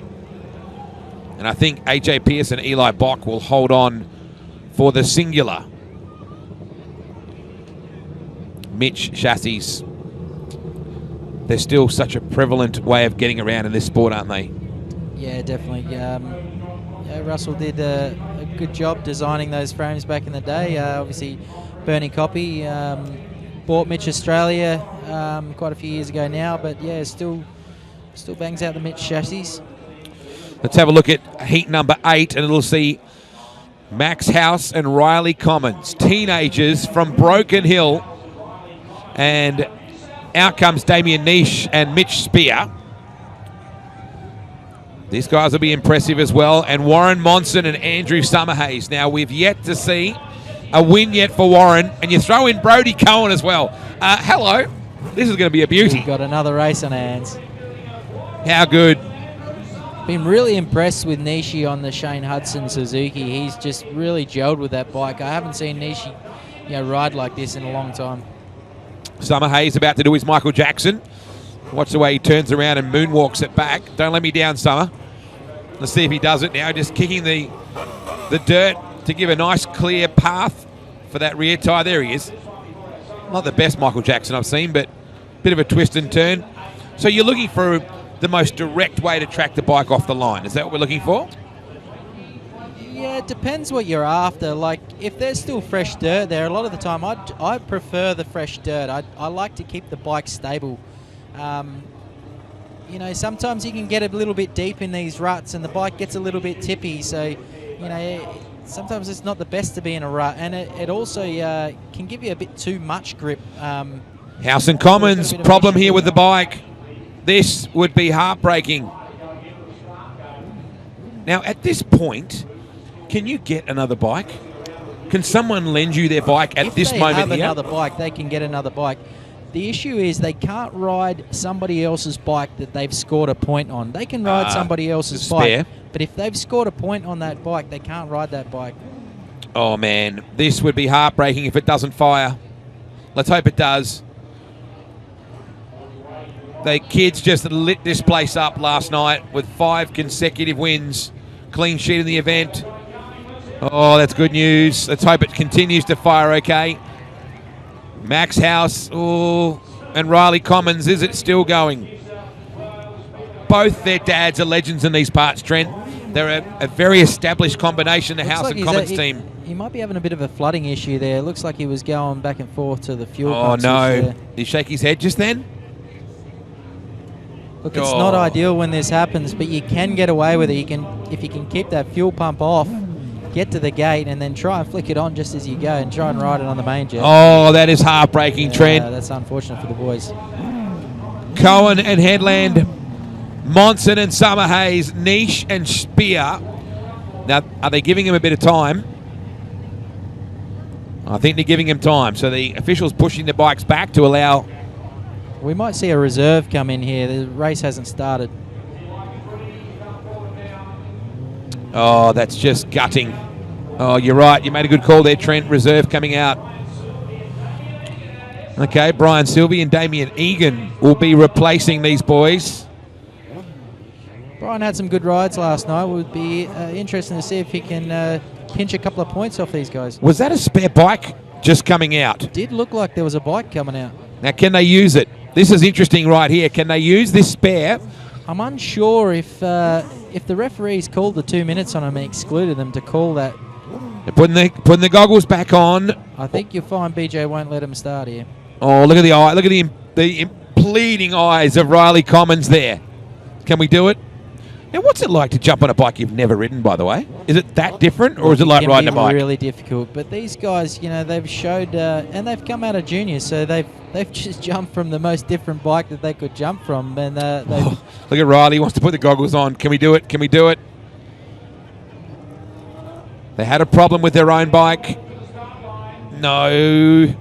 [SPEAKER 1] And I think AJ Pierce and Eli Bock will hold on for the singular. Mitch chassis. They're still such a prevalent way of getting around in this sport, aren't they?
[SPEAKER 2] Yeah, definitely. Yeah, Russell did a good job designing those frames back in the day. Obviously, Bernie Copy bought Mitch Australia quite a few years ago now, but yeah, still bangs out the Mitch chassis.
[SPEAKER 1] Let's have a look at heat number 8, and it'll see Max House and Riley Commons, teenagers from Broken Hill. And out comes Damien Niche and Mitch Spear. These guys will be impressive as well. And Warren Monson and Andrew Summerhays. Now, we've yet to see a win yet for Warren. And you throw in Brody Cohen as well. Hello. This is going to be a beauty.
[SPEAKER 2] We've got another race on our hands.
[SPEAKER 1] How good.
[SPEAKER 2] Been really impressed with Nishi on the Shane Hudson Suzuki. He's just really gelled with that bike. I haven't seen Nishi ride like this in a long time.
[SPEAKER 1] Summerhays about to do his Michael Jackson. Watch the way he turns around and moonwalks it back. Don't let me down, Summer. Let's see if he does it now. Just kicking the dirt to give a nice clear path for that rear tyre. There he is. Not the best Michael Jackson I've seen, but a bit of a twist and turn. So you're looking for the most direct way to track the bike off the line. Is that what we're looking for?
[SPEAKER 2] Yeah, it depends what you're after. Like, if there's still fresh dirt there, a lot of the time I prefer the fresh dirt. I like to keep the bike stable. Sometimes you can get a little bit deep in these ruts and the bike gets a little bit tippy. So, sometimes it's not the best to be in a rut. And it also can give you a bit too much grip.
[SPEAKER 1] House and Commons, problem here with the bike. This would be heartbreaking. Now, at this point, can you get another bike? Can someone lend you their bike at this moment here?
[SPEAKER 2] If they have another bike, they can get another bike. The issue is they can't ride somebody else's bike that they've scored a point on. They can ride somebody else's bike, but if they've scored a point on that bike, they can't ride that bike.
[SPEAKER 1] Oh, man. This would be heartbreaking if it doesn't fire. Let's hope it does. The kids just lit this place up last night with 5 consecutive wins. Clean sheet in the event. Oh, that's good news. Let's hope it continues to fire okay. Max House, and Riley Commons, is it still going? Both their dads are legends in these parts, Trent. They're a very established combination, the House and Commons team.
[SPEAKER 2] He might be having a bit of a flooding issue there. It looks like he was going back and forth to the fuel pumps.
[SPEAKER 1] Oh, no. Did he shake his head just then?
[SPEAKER 2] Look, it's not ideal when this happens, but you can get away with it. If you can keep that fuel pump off, get to the gate, and then try and flick it on just as you go and try and ride it on the main jet.
[SPEAKER 1] Oh, that is heartbreaking, Trent.
[SPEAKER 2] That's unfortunate for the boys.
[SPEAKER 1] Cohen and Headland, Monson and Summerhays, Niche and Spear. Now, are they giving him a bit of time? I think they're giving him time. So the officials pushing the bikes back to allow...
[SPEAKER 2] We might see a reserve come in here. The race hasn't started.
[SPEAKER 1] Oh, that's just gutting. Oh, you're right. You made a good call there, Trent. Reserve coming out. Okay, Brian Sylvie and Damien Egan will be replacing these boys.
[SPEAKER 2] Brian had some good rides last night. It would be interesting to see if he can pinch a couple of points off these guys.
[SPEAKER 1] Was that a spare bike just coming out?
[SPEAKER 2] It did look like there was a bike coming out.
[SPEAKER 1] Now, can they use it? This is interesting right here. Can they use this spare?
[SPEAKER 2] I'm unsure if the referees called the 2 minutes on him and excluded them to call that.
[SPEAKER 1] They're putting the goggles back on.
[SPEAKER 2] I think you'll find BJ won't let him start here.
[SPEAKER 1] Oh, look at the eye. Look at the pleading eyes of Riley Commons there. Can we do it? Now, what's it like to jump on a bike you've never ridden, by the way? Is it that different, or is it like riding a bike?
[SPEAKER 2] It's really difficult. But these guys, they've showed, and they've come out of juniors, so they've just jumped from the most different bike that they could jump from. And
[SPEAKER 1] look at Riley. He wants to put the goggles on. Can we do it? Can we do it? They had a problem with their own bike. No.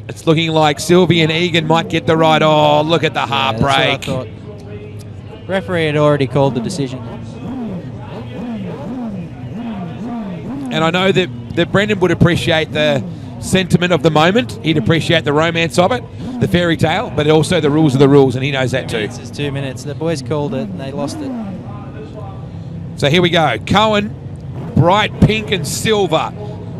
[SPEAKER 1] It's looking like Sylvie and Egan might get the ride. Oh, look at the heartbreak.
[SPEAKER 2] That's what I thought. Referee had already called the decision.
[SPEAKER 1] And I know that Brendan would appreciate the sentiment of the moment. He'd appreciate the romance of it, the fairy tale, but also the rules are the rules, and he knows that too.
[SPEAKER 2] It's 2 minutes. The boys called it, and they lost it.
[SPEAKER 1] So here we go. Cohen, bright pink and silver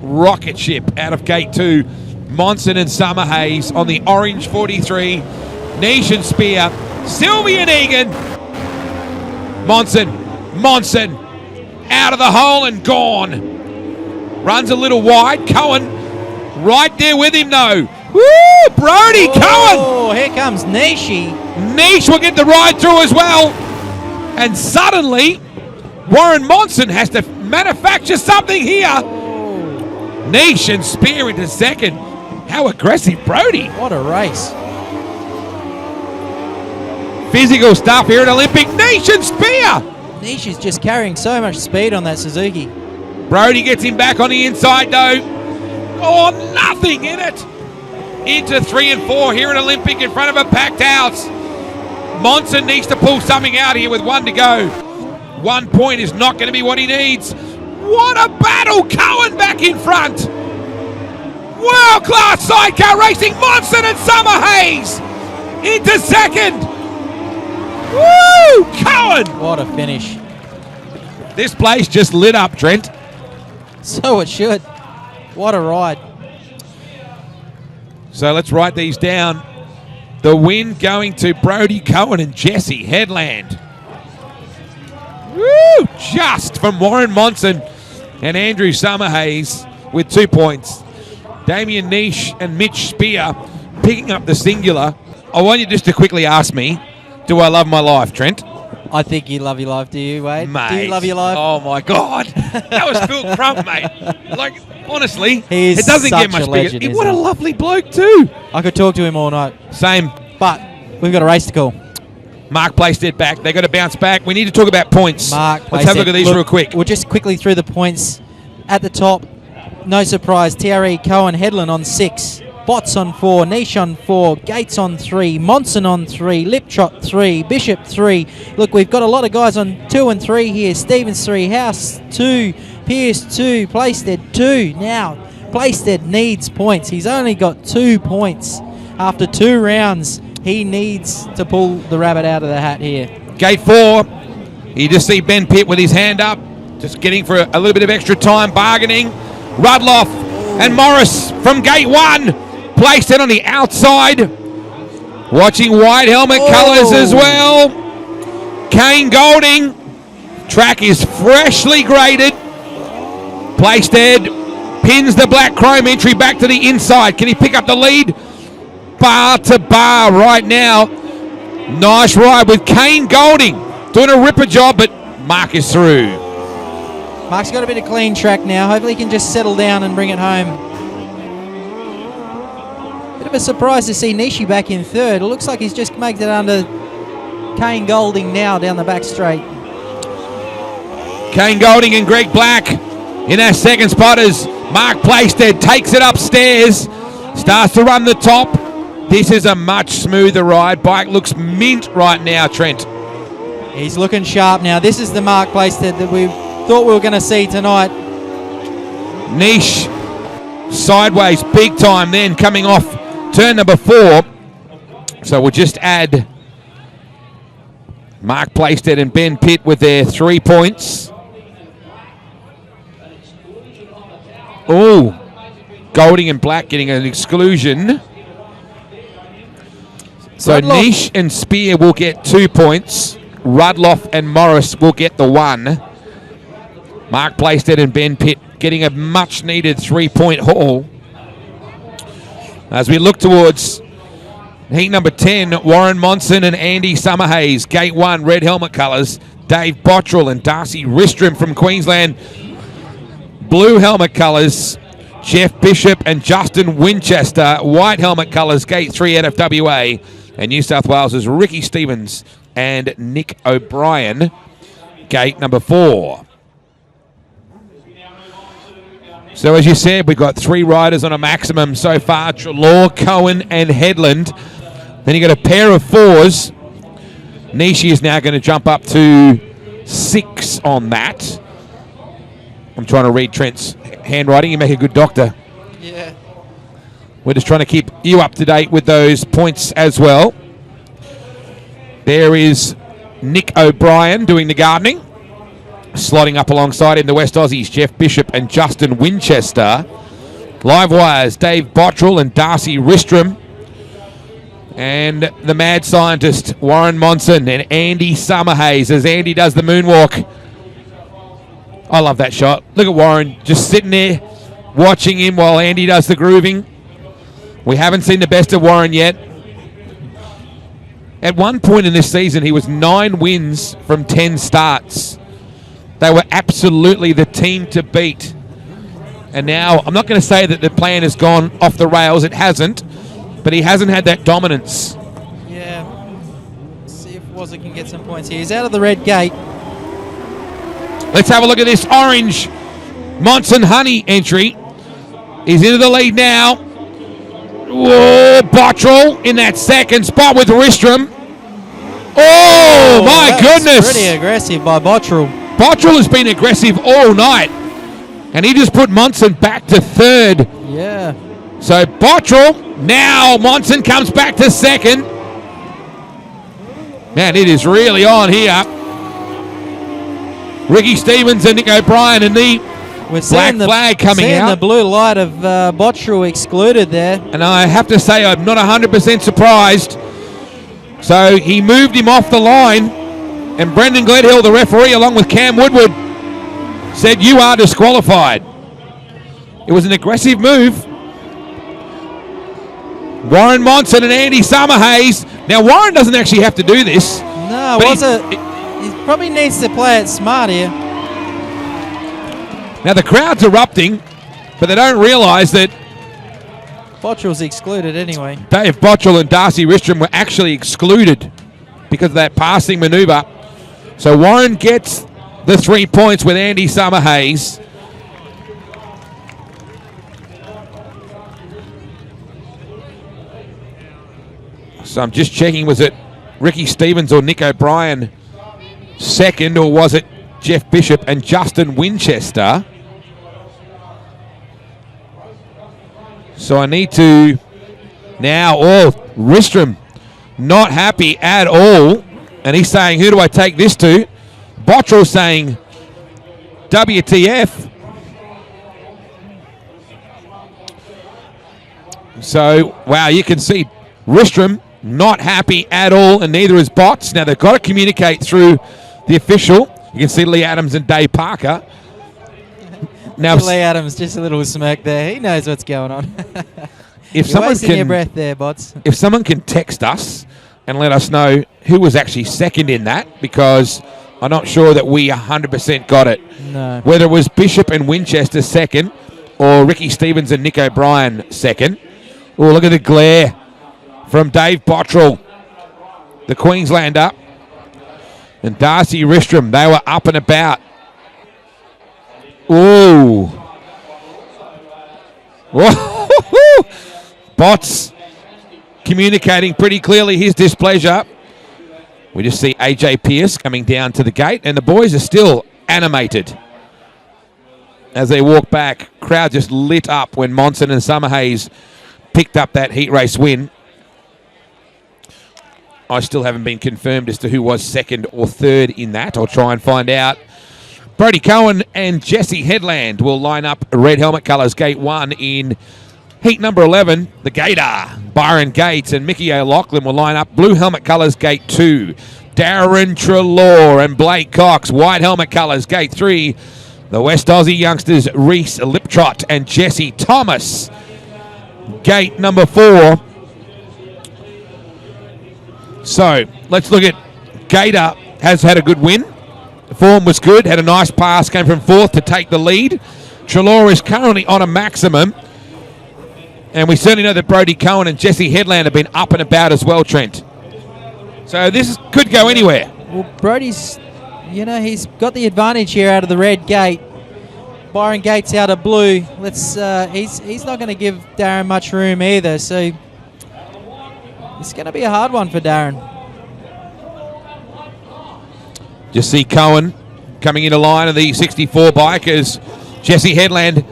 [SPEAKER 1] rocket ship out of gate 2. Monson and Summer Hayes on the orange 43. Nation Spear, Sylvie and Egan. Monson out of the hole and gone. Runs a little wide. Cohen right there with him though. Woo! Brody Cohen.
[SPEAKER 2] Oh, here comes Nishi.
[SPEAKER 1] Nish will get the ride through as well. And suddenly, Warren Monson has to manufacture something here. Nish and Spear into second. How aggressive, Brody.
[SPEAKER 2] What a race.
[SPEAKER 1] Physical stuff here at Olympic. Nish and Spear.
[SPEAKER 2] Nish is just carrying so much speed on that Suzuki.
[SPEAKER 1] Brody gets him back on the inside though. Oh, nothing in it. Into 3 and 4 here at Olympic in front of a packed house. Monson needs to pull something out here with 1 to go. 1 point is not going to be what he needs. What a battle! Cohen back in front. World-class sidecar racing. Monson and Summer Hayes into second. Woo! Cohen!
[SPEAKER 2] What a finish.
[SPEAKER 1] This place just lit up, Trent.
[SPEAKER 2] So it should. What a ride.
[SPEAKER 1] So let's write these down. The win going to Brody Cohen and Jesse Headland. Woo! Just from Warren Monson and Andrew Summerhays with 2 points. Damien Nish and Mitch Spear picking up the singular. I want you just to quickly ask me, do I love my life, Trent?
[SPEAKER 2] I think you love your life, do you, Wade?
[SPEAKER 1] Mate.
[SPEAKER 2] Do you love your life?
[SPEAKER 1] Oh, my God. That was Phil Crump, mate. Like, honestly,
[SPEAKER 2] He is
[SPEAKER 1] it doesn't
[SPEAKER 2] such
[SPEAKER 1] get much
[SPEAKER 2] a legend,
[SPEAKER 1] bigger.
[SPEAKER 2] isn't
[SPEAKER 1] What a
[SPEAKER 2] he?
[SPEAKER 1] lovely bloke, too.
[SPEAKER 2] I could talk to him all night.
[SPEAKER 1] Same.
[SPEAKER 2] But we've got a race to call.
[SPEAKER 1] Mark Playstead back. They got to bounce back. We need to talk about points.
[SPEAKER 2] Mark
[SPEAKER 1] Let's have a look at these
[SPEAKER 2] Look,
[SPEAKER 1] real quick.
[SPEAKER 2] We'll just quickly through the points. At the top, no surprise, TRE Cohen Headland on 6. Bots on 4, Nish on 4, Gates on 3, Monson on 3, Liptrot 3, Bishop 3. Look, we've got a lot of guys on 2 and 3 here. Stevens 3, House 2, Pierce 2, Playstead 2. Now, Playstead needs points. He's only got 2 points. After 2 rounds, he needs to pull the rabbit out of the hat here.
[SPEAKER 1] Gate 4, you just see Ben Pitt with his hand up, just getting for a little bit of extra time, bargaining. Rudloff and Morris from gate 1. Placed it on the outside. Watching white helmet colours as well. Kane Golding. Track is freshly graded. Playstead pins the black chrome entry back to the inside. Can he pick up the lead? Bar to bar right now. Nice ride with Kane Golding. Doing a ripper job, but Mark is through.
[SPEAKER 2] Mark's got a bit of clean track now. Hopefully he can just settle down and bring it home. Bit of a surprise to see Nishi back in third. It looks like he's just made it under Kane Golding now down the back straight.
[SPEAKER 1] Kane Golding and Greg Black in our second spotters. Mark Playstead takes it upstairs. Starts to run the top. This is a much smoother ride. Bike looks mint right now, Trent.
[SPEAKER 2] He's looking sharp now. This is the Mark Playstead that we thought we were going to see tonight.
[SPEAKER 1] Niche sideways big time then coming off turn number 4. So we'll just add Mark Playstead and Ben Pitt with their 3 points. Oh, Golding and Black getting an exclusion. So
[SPEAKER 2] Rudloff.
[SPEAKER 1] Niche and Spear will get 2 points. Rudloff and Morris will get the 1. Mark Playstead and Ben Pitt getting a much needed 3-point haul. As we look towards heat number 10, Warren Monson and Andy Summerhays. Gate 1, red helmet colours. Dave Bottrell and Darcy Ristrom from Queensland. Blue helmet colours. Jeff Bishop and Justin Winchester. White helmet colours. Gate 3 out of WA. And New South Wales' Ricky Stevens and Nick O'Brien. Gate number 4. So as you said, we've got 3 riders on a maximum so far. Trelaw, Cohen and Headland. Then you got a pair of 4s. Nishi is now going to jump up to 6 on that. I'm trying to read Trent's handwriting. You make a good doctor.
[SPEAKER 2] Yeah.
[SPEAKER 1] We're just trying to keep you up to date with those points as well. There is Nick O'Brien doing the gardening. Slotting up alongside him, the West Aussies, Jeff Bishop and Justin Winchester. Live wires, Dave Bottrell and Darcy Ristrom. And the mad scientist, Warren Monson and Andy Summerhays, as Andy does the moonwalk. I love that shot. Look at Warren just sitting there, watching him while Andy does the grooving. We haven't seen the best of Warren yet. At one point in this season, he was 9 wins from 10 starts. They were absolutely the team to beat. And now, I'm not going to say that the plan has gone off the rails. It hasn't. But he hasn't had that dominance.
[SPEAKER 2] Yeah. Let's see if Wazza can get some points here. He's out of the red gate.
[SPEAKER 1] Let's have a look at this orange Monson Honey entry. He's into the lead now. Whoa, Bottrell in that second spot with Ristrom. Oh, my goodness.
[SPEAKER 2] Pretty aggressive by Bottrell.
[SPEAKER 1] Bottrell has been aggressive all night. And he just put Monson back to third.
[SPEAKER 2] Yeah.
[SPEAKER 1] So Bottrell, now Monson comes back to second. Man, it is really on here. Ricky Stevens and Nick O'Brien and the black flag coming out.
[SPEAKER 2] Seeing the blue light of Bottrell excluded there.
[SPEAKER 1] And I have to say I'm not 100% surprised. So he moved him off the line. And Brendan Gledhill, the referee, along with Cam Woodward, said you are disqualified. It was an aggressive move. Warren Monson and Andy Summerhays. Now, Warren doesn't actually have to do this.
[SPEAKER 2] No, he probably needs to play it smart here.
[SPEAKER 1] Now, the crowd's erupting, but they don't realise that
[SPEAKER 2] Bottrell's excluded anyway.
[SPEAKER 1] Dave Bottrell and Darcy Ristrom were actually excluded because of that passing manoeuvre. So Warren gets the 3 points with Andy Summerhays. So I'm just checking, was it Ricky Stevens or Nick O'Brien second, or was it Jeff Bishop and Justin Winchester? So I need to now, Ristrom not happy at all. And he's saying, who do I take this to? Bottrell saying, WTF. So, wow, you can see Ristrom not happy at all, and neither is Bots. Now, they've got to communicate through the official. You can see Lee Adams and Dave Parker. Now,
[SPEAKER 2] Lee Adams, just a little smirk there. He knows what's going on.
[SPEAKER 1] If
[SPEAKER 2] You're wasting your breath there, Bots.
[SPEAKER 1] If someone can text us and let us know who was actually second in that, because I'm not sure that we 100% got it.
[SPEAKER 2] No.
[SPEAKER 1] Whether it was Bishop and Winchester second, or Ricky Stevens and Nick O'Brien second. Oh, look at the glare from Dave Bottrell, the Queenslander, and Darcy Ristrom. They were up and about. Ooh. Whoa. Bots communicating pretty clearly his displeasure. We just see AJ Pearce coming down to the gate, and the boys are still animated as they walk back. Crowd just lit up when Monson and Summerhays picked up that heat race win. I still haven't been confirmed as to who was second or third in that. I'll try and find out. Brody Cohen and Jesse Headland will line up red helmet colours, gate 1 in heat number 11. The Gator, Byron Gates and Mickey O'Loughlin will line up blue helmet colours, gate 2. Darren Treloar and Blake Cox, white helmet colours, gate 3. The West Aussie youngsters, Reese Liptrot and Jesse Thomas, gate number 4. So let's look at Gator. Has had a good win. The form was good, had a nice pass, came from 4th to take the lead. Treloar is currently on a maximum. And we certainly know that Brody Cohen and Jesse Headland have been up and about as well, Trent. So this could go anywhere.
[SPEAKER 2] Well, Brody's, he's got the advantage here out of the red gate. Byron Gates out of blue. He's not going to give Darren much room either. So it's going to be a hard one for Darren.
[SPEAKER 1] Just see Cohen coming into line of the 64 bikers. Jesse Headland.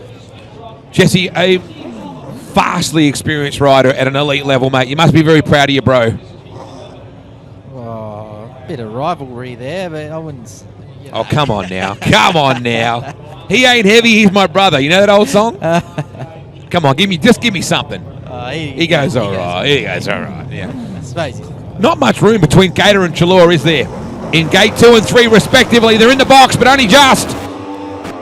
[SPEAKER 1] Jesse, a vastly experienced rider at an elite level, mate. You must be very proud of your bro.
[SPEAKER 2] Oh, a bit of rivalry there, but I wouldn't.
[SPEAKER 1] Oh, come on now. Come on now. He ain't heavy, he's my brother. You know that old song? Come on, just give me something. He goes all right. He goes all right. Yeah.
[SPEAKER 2] Space.
[SPEAKER 1] Not much room between Gator and Chalor, is there? In gate 2 and 3, respectively. They're in the box, but only just.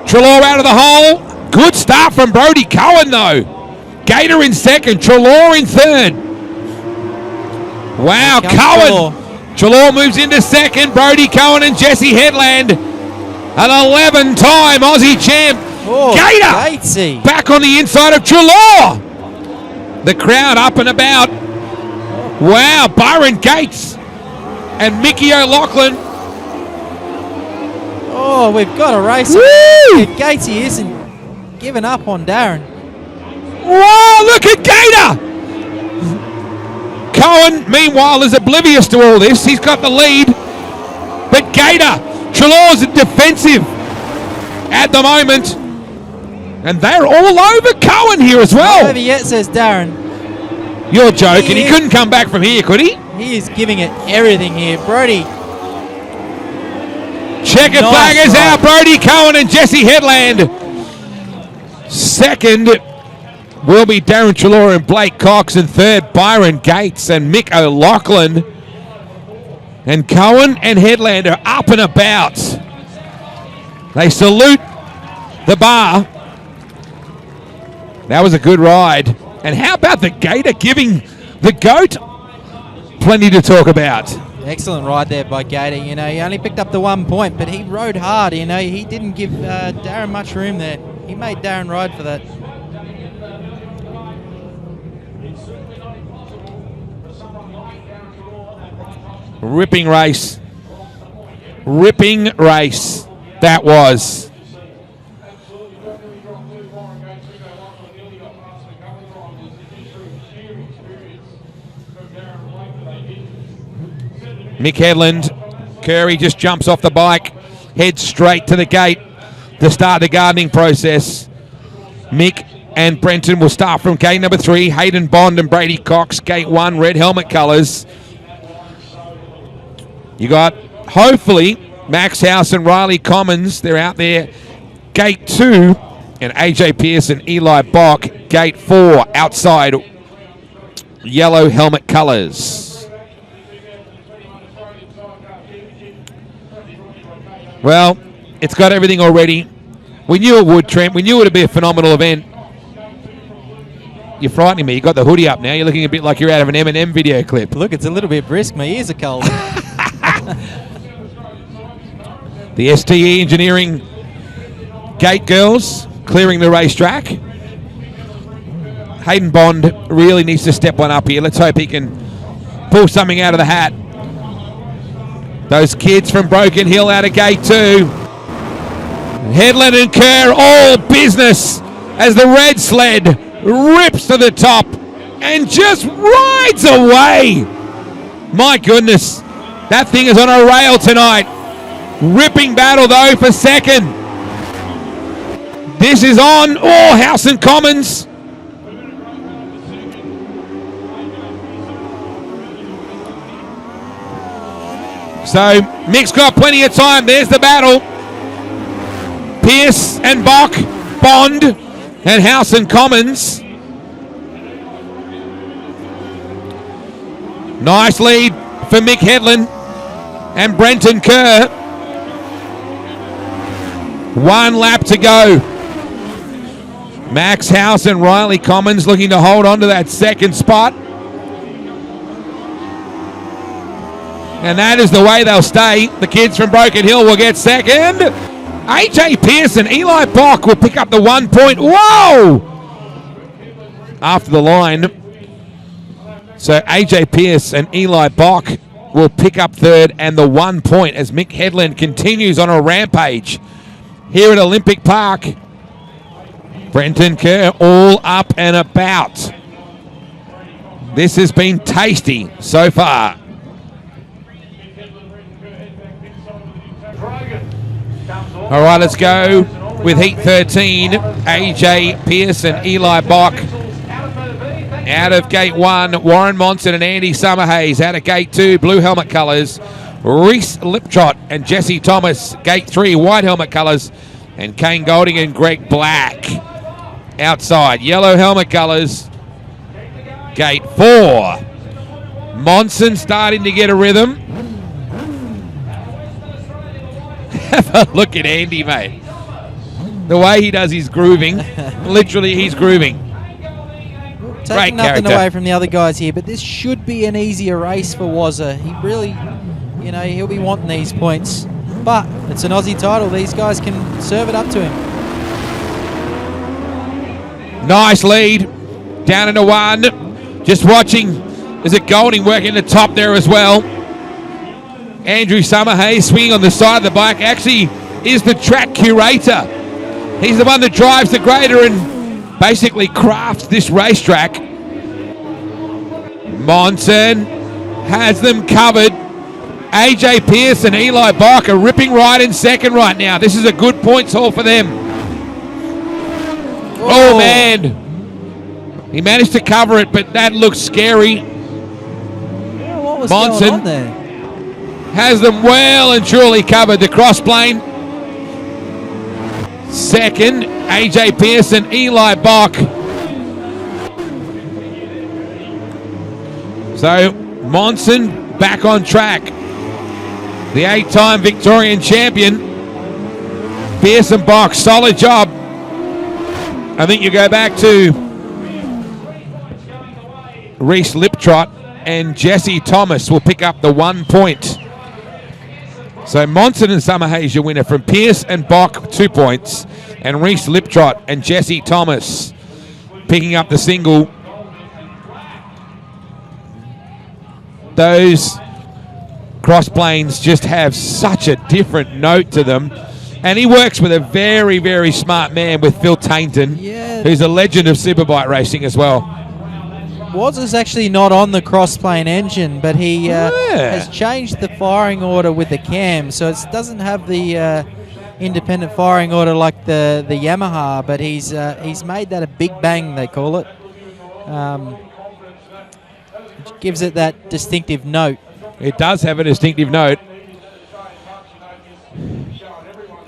[SPEAKER 1] Chalor out of the hole. Good start from Brody Cohen, though. Gator in second, Chalor in third. Wow, Cohen. Chalor moves into second. Brody Cohen and Jesse Headland. An 11-time Aussie champ.
[SPEAKER 2] Oh,
[SPEAKER 1] Gator
[SPEAKER 2] Gatesy.
[SPEAKER 1] back on the inside of Chalor. The crowd up and about. Wow, Byron Gates and Mickey O'Loughlin.
[SPEAKER 2] Oh, we've got a race.
[SPEAKER 1] Woo!
[SPEAKER 2] If Gatesy isn't giving up on Darren.
[SPEAKER 1] Whoa, look at Gator! Cohen, meanwhile, is oblivious to all this. He's got the lead. But Gator, Chalor's defensive at the moment. And they're all over Cohen here as well.
[SPEAKER 2] Not over yet, says Darren.
[SPEAKER 1] You're joking. He couldn't come back from here, could he?
[SPEAKER 2] He is giving it everything here. Brody.
[SPEAKER 1] Checker flag is out. Brody Cohen and Jesse Headland. Second will be Darren Chalor and Blake Cox. And third, Byron Gates and Mick O'Loughlin. And Cohen and Headland are up and about. They salute the bar. That was a good ride. And how about the Gator giving the GOAT plenty to talk about?
[SPEAKER 2] Excellent ride there by Gator. You know, he only picked up the 1 point, but he rode hard. You know, he didn't give Darren much room there. He made Darren ride for that.
[SPEAKER 1] Ripping race. Ripping race. That was. Mick Headland, Curry just jumps off the bike, heads straight to the gate to start the gardening process. Mick and Brenton will start from gate number 3. Hayden Bond and Brady Cox, gate 1, red helmet colours. You got, hopefully, Max House and Riley Commons. They're out there. Gate 2, and AJ Pearce and Eli Bock. Gate 4, outside, yellow helmet colours. Well, it's got everything already. We knew it would, Trent. We knew it would be a phenomenal event. You're frightening me. You got the hoodie up now. You're looking a bit like you're out of an Eminem video clip.
[SPEAKER 2] Look, it's a little bit brisk. My ears are cold.
[SPEAKER 1] The STE Engineering gate girls clearing the racetrack. Hayden Bond really needs to step one up here. Let's hope he can pull something out of the hat. Those kids from Broken Hill out of gate 2. Headland and Kerr, all business as the red sled rips to the top and just rides away. My goodness, that thing is on a rail tonight. Ripping battle though for second. This is on House and Commons. So Mick's got plenty of time. There's the battle. Pearce and Bock, Bond and House and Commons. Nice lead for Mick Headland and Brenton Kerr. 1 lap to go. Max House and Riley Commons looking to hold on to that second spot. And that is the way they'll stay. The kids from Broken Hill will get second. AJ Pearce and Eli Bock will pick up the 1 point. Whoa! After the line. So AJ Pearce and Eli Bock will pick up third and the 1 point as Mick Headland continues on a rampage here at Olympic Park. Brenton Kerr all up and about. This has been tasty so far. All right, let's go with Heat 13. AJ Pearce and Eli Bock. Out of gate 1, Warren Monson and Andy Summerhays. Out of gate 2, blue helmet colours. Reese Liptrot and Jesse Thomas, gate 3, white helmet colours, and Kane Golding and Greg Black outside. Yellow helmet colours, gate 4. Monson starting to get a rhythm. Have a look at Andy, mate. The way he does his grooving, literally he's grooving.
[SPEAKER 2] Taking nothing away from the other guys here, but this should be an easier race for Wazza. He really, he'll be wanting these points. But it's an Aussie title. These guys can serve it up to him.
[SPEAKER 1] Nice lead. Down into 1. Just watching. Is it Golding working the top there as well? Andrew Summerhays swinging on the side of the bike. Actually is the track curator. He's the one that drives the grader and basically crafts this racetrack. Monson has them covered. AJ Pearce and Eli Bach are ripping right in second right now. This is a good points haul for them. Oh man. He managed to cover it, but that looks scary.
[SPEAKER 2] Yeah, what was
[SPEAKER 1] Monson
[SPEAKER 2] going on there?
[SPEAKER 1] has them well and truly covered. The crossplane. Second, AJ Pearce and Eli Bach. So Monson back on track. The 8-time Victorian champion. Pearce and Bach, solid job. I think you go back to Reese Liptrot and Jesse Thomas will pick up the 1 point. So Monson and Summerhays your winner from Pearce and Bach 2 points, and Reese Liptrot and Jesse Thomas picking up the single. Those crossplanes just have such a different note to them. And he works with a very, very smart man with Phil Tainton, who's a legend of superbike racing as well.
[SPEAKER 2] Wazza's actually not on the crossplane engine, but he has changed the firing order with the cam, so it doesn't have the independent firing order like the Yamaha, but he's made that a big bang, they call it, which gives it that distinctive note.
[SPEAKER 1] It does have a distinctive note.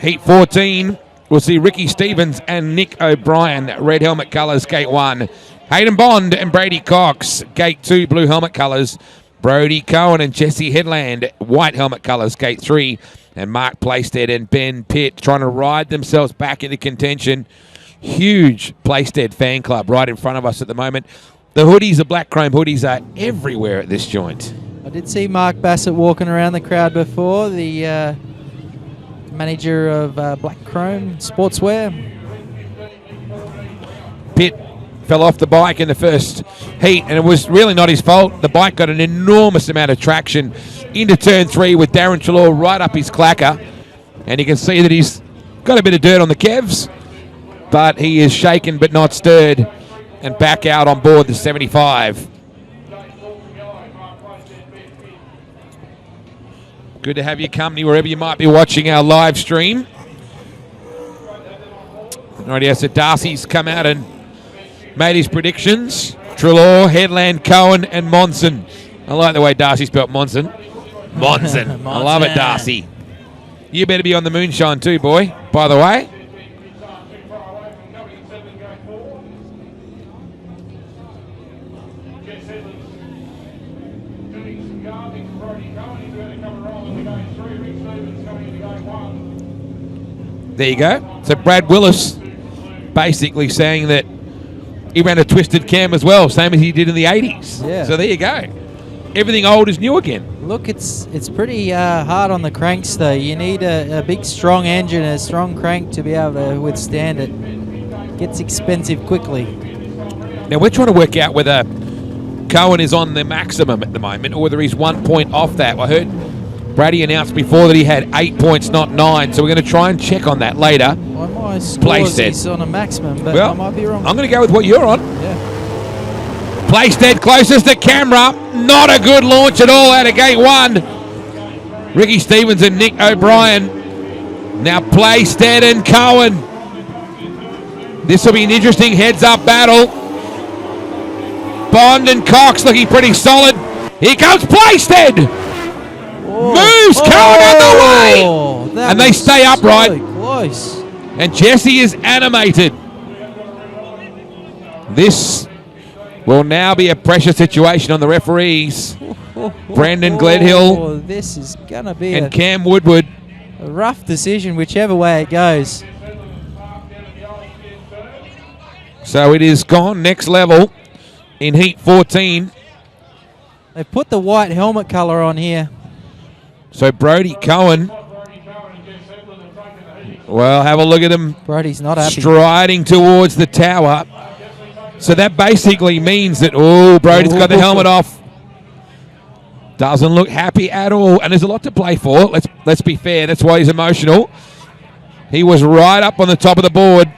[SPEAKER 1] Heat 14, we'll see Ricky Stevens and Nick O'Brien, red helmet colours, gate 1. Hayden Bond and Brady Cox, gate 2, blue helmet colours. Brody Cohen and Jesse Headland, white helmet colours, gate 3. And Mark Playstead and Ben Pitt trying to ride themselves back into contention. Huge Playstead fan club right in front of us at the moment. The hoodies, the black chrome hoodies, are everywhere at this joint.
[SPEAKER 2] I did see Mark Bassett walking around the crowd before, the manager of Black Chrome Sportswear.
[SPEAKER 1] Pitt fell off the bike in the first heat, and it was really not his fault. The bike got an enormous amount of traction into turn 3 with Darren Chalor right up his clacker, and you can see that he's got a bit of dirt on the kevs, but he is shaken but not stirred, and back out on board the 75. Good to have your company wherever you might be watching our live stream. Alrighty, so Darcy's come out and made his predictions. Trelaw, Headland, Cohen, and Monson. I like the way Darcy spelt Monson. Monson. I love it, Darcy. You better be on the moonshine too, boy, by the way. There you go. So Brad Willis basically saying that he ran a twisted cam as well, same as he did in the 80s.
[SPEAKER 2] Yeah.
[SPEAKER 1] So there you go. Everything old is new again.
[SPEAKER 2] Look, it's pretty hard on the cranks, though. You need a big, strong engine, a strong crank to be able to withstand it. Gets expensive quickly.
[SPEAKER 1] Now, we're trying to work out whether Cohen is on the maximum at the moment or whether he's 1 point off that. I heard Brady announced before that he had 8 points, not 9, so we're going to try and check on that later.
[SPEAKER 2] On my scores, he's on a maximum, but I might be wrong.
[SPEAKER 1] I'm going to go with what you're on.
[SPEAKER 2] Yeah.
[SPEAKER 1] Playstead closest to camera. Not a good launch at all out of gate 1. Ricky Stevens and Nick O'Brien. Now Playstead and Cohen. This will be an interesting heads-up battle. Bond and Cox looking pretty solid. Here comes Playstead. Moves Cohen out the way.
[SPEAKER 2] That
[SPEAKER 1] And they
[SPEAKER 2] was
[SPEAKER 1] stay upright.
[SPEAKER 2] so close.
[SPEAKER 1] And Jesse is animated. This will now be a pressure situation on the referees. Brendan Gledhill
[SPEAKER 2] This is going to be
[SPEAKER 1] and Cam Woodward.
[SPEAKER 2] a rough decision, whichever way it goes.
[SPEAKER 1] So it is gone next level in Heat 14.
[SPEAKER 2] They put the white helmet colour on here.
[SPEAKER 1] So Brody Cohen, well, have a look at him
[SPEAKER 2] Brody's not happy.
[SPEAKER 1] striding towards the tower. So that basically means that, Brody's got the helmet off. Doesn't look happy at all. And there's a lot to play for. Let's be fair. That's why he's emotional. He was right up on the top of the board.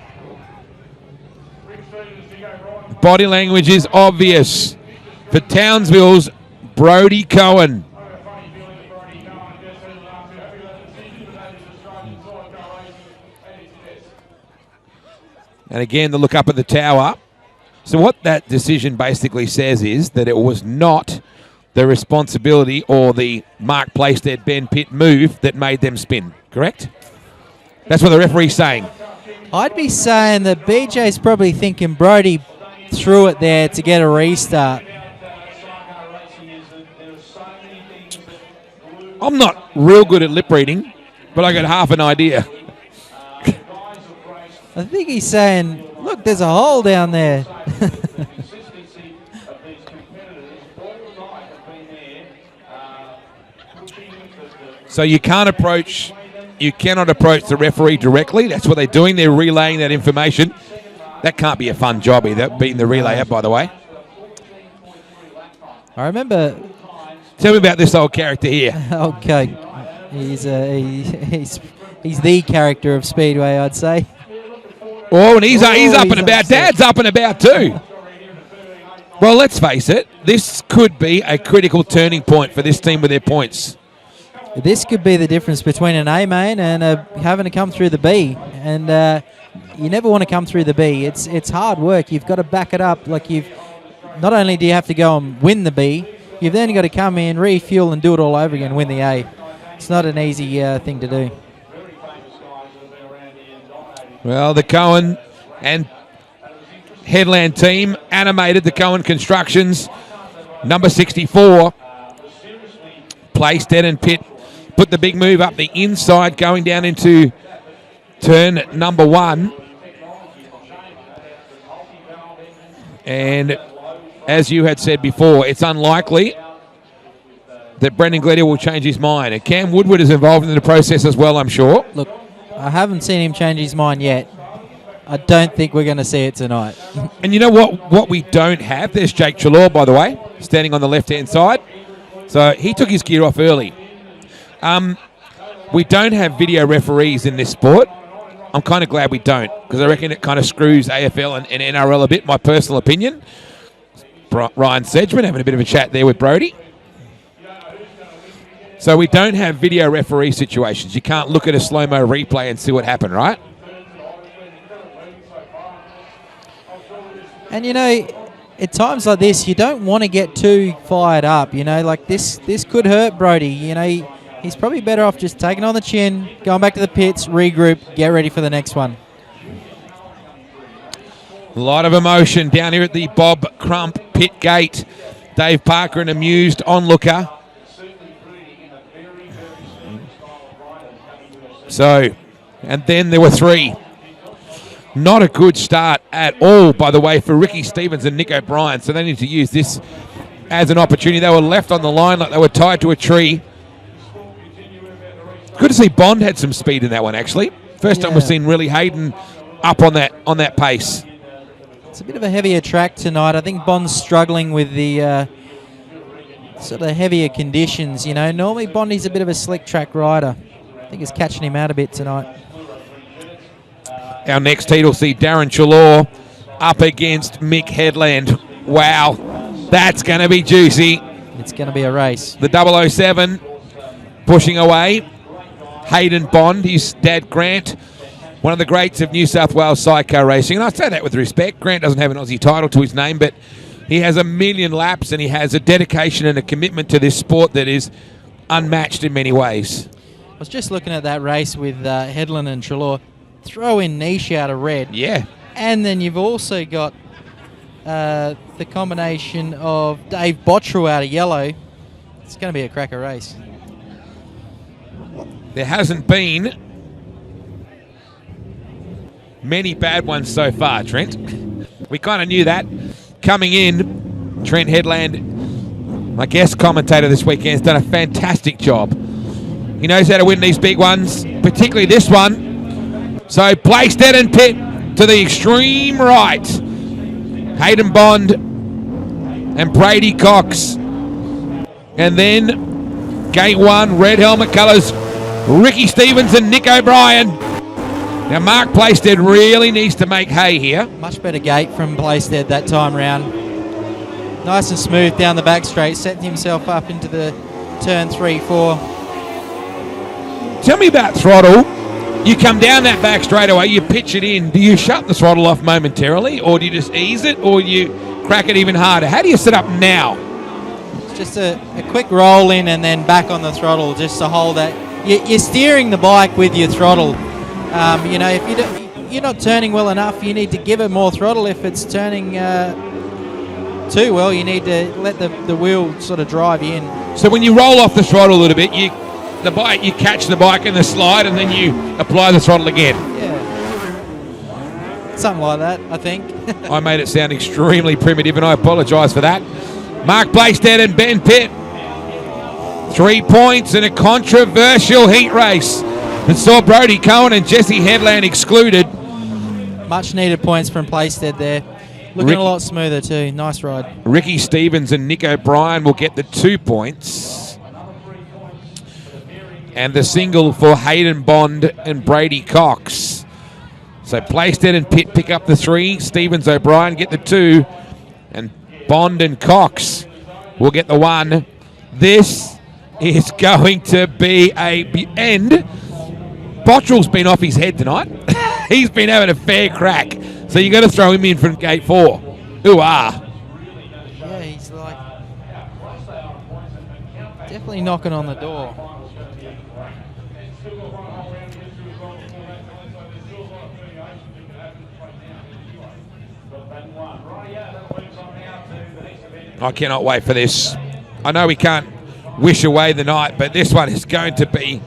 [SPEAKER 1] Body language is obvious for Townsville's Brody Cohen. And again, the look up at the tower. So what that decision basically says is that it was not the responsibility or the Mark Playstead Ben Pitt move that made them spin, correct? That's what the referee's saying.
[SPEAKER 2] I'd be saying that BJ's probably thinking Brody threw it there to get a restart.
[SPEAKER 1] I'm not real good at lip reading, but I got half an idea.
[SPEAKER 2] I think he's saying, look, there's a hole down there.
[SPEAKER 1] So you cannot approach the referee directly. That's what they're doing. They're relaying that information. That can't be a fun job either, beating the relayer, by the way.
[SPEAKER 2] I remember.
[SPEAKER 1] Tell me about this old character here.
[SPEAKER 2] Okay, he's the character of Speedway, I'd say.
[SPEAKER 1] Oh, and he's up and about.
[SPEAKER 2] upset.
[SPEAKER 1] Dad's up and about too. Well, let's face it. This could be a critical turning point for this team with their points.
[SPEAKER 2] This could be the difference between an A main and having to come through the B. And you never want to come through the B. It's hard work. You've got to back it up. Like not only do you have to go and win the B, you've then got to come in, refuel, and do it all over again, win the A. It's not an easy thing to do.
[SPEAKER 1] Well, the Cohen and Headland team animated the Cohen Constructions. Number 64, Playstead and Pitt put the big move up the inside going down into turn number 1. And as you had said before, it's unlikely that Brendan Gledhill will change his mind. And Cam Woodward is involved in the process as well, I'm sure.
[SPEAKER 2] Look, I haven't seen him change his mind yet. I don't think we're going to see it tonight.
[SPEAKER 1] And you know what we don't have? There's Jake Chalor, by the way, standing on the left-hand side. So he took his gear off early. We don't have video referees in this sport. I'm kind of glad we don't, because I reckon it kind of screws AFL and NRL a bit, my personal opinion. Ryan Sedgman having a bit of a chat there with Brody. So we don't have video referee situations. You can't look at a slow-mo replay and see what happened, right?
[SPEAKER 2] And, you know, at times like this, you don't want to get too fired up. You know, like this could hurt Brody. You know, he's probably better off just taking on the chin, going back to the pits, regroup, get ready for the next one.
[SPEAKER 1] A lot of emotion down here at the Bob Crump pit gate. Dave Parker, an amused onlooker. So, and then there were 3. Not a good start at all, by the way, for Ricky Stevens and Nick O'Brien. So they need to use this as an opportunity. They were left on the line like they were tied to a tree. Good to see Bond had some speed in that one, actually. First time we've seen really Hayden up on that pace.
[SPEAKER 2] It's a bit of a heavier track tonight. I think Bond's struggling with the sort of heavier conditions. You know, normally Bondy's a bit of a slick track rider. I think it's catching him out a bit tonight.
[SPEAKER 1] Our next heat will see Darren Chalor up against Mick Headland. Wow, that's going to be juicy.
[SPEAKER 2] It's going to be a race.
[SPEAKER 1] The 007 pushing away. Hayden Bond, his dad Grant, one of the greats of New South Wales sidecar racing. And I say that with respect. Grant doesn't have an Aussie title to his name, but he has a million laps and he has a dedication and a commitment to this sport that is unmatched in many ways.
[SPEAKER 2] I was just looking at that race with Headland and Trelaw. Throw in niche out of red.
[SPEAKER 1] Yeah.
[SPEAKER 2] And then you've also got the combination of Dave Bottrell out of yellow. It's going to be a cracker race.
[SPEAKER 1] There hasn't been many bad ones so far, Trent. We kind of knew that. Coming in, Trent Headland, my guest commentator this weekend, has done a fantastic job. He knows how to win these big ones, particularly this one. So Blakestead and Pitt to the extreme right. Hayden Bond and Brady Cox. And then gate 1, red helmet colours, Ricky Stevens and Nick O'Brien. Now Mark Blakestead really needs to make hay here.
[SPEAKER 2] Much better gate from Blakestead that time round. Nice and smooth down the back straight, setting himself up into the turn 3-4.
[SPEAKER 1] Tell me about throttle. You come down that back straight away, you pitch it in. Do you shut the throttle off momentarily, or do you just ease it, or you crack it even harder? How do you set up now?
[SPEAKER 2] It's just a quick roll in and then back on the throttle just to hold that. You're steering the bike with your throttle. You know, if you're not turning well enough, you need to give it more throttle. If it's turning too well, you need to let the wheel sort of drive you in.
[SPEAKER 1] So when you roll off the throttle a little bit, you catch the bike in the slide and then you apply the throttle again.
[SPEAKER 2] Yeah. Something like that, I think.
[SPEAKER 1] I made it sound extremely primitive and I apologise for that. Mark Blakestead and Ben Pitt. 3 points in a controversial heat race. And saw Brody Cohen and Jesse Headland excluded.
[SPEAKER 2] Much needed points from Blakestead there. Looking a lot smoother too. Nice ride.
[SPEAKER 1] Ricky Stevens and Nick O'Brien will get the 2 points. And the single for Hayden Bond and Brady Cox. So Blakestead and Pitt pick up the 3. Stevens, O'Brien get the 2. And Bond and Cox will get the 1. This is going to be a end. Bottrell's been off his head tonight. He's been having a fair crack. So you got to throw him in from gate 4. Ooh-ah.
[SPEAKER 2] Yeah, he's like definitely knocking on the door.
[SPEAKER 1] I cannot wait for this. I know we can't wish away the night, but this one is going to be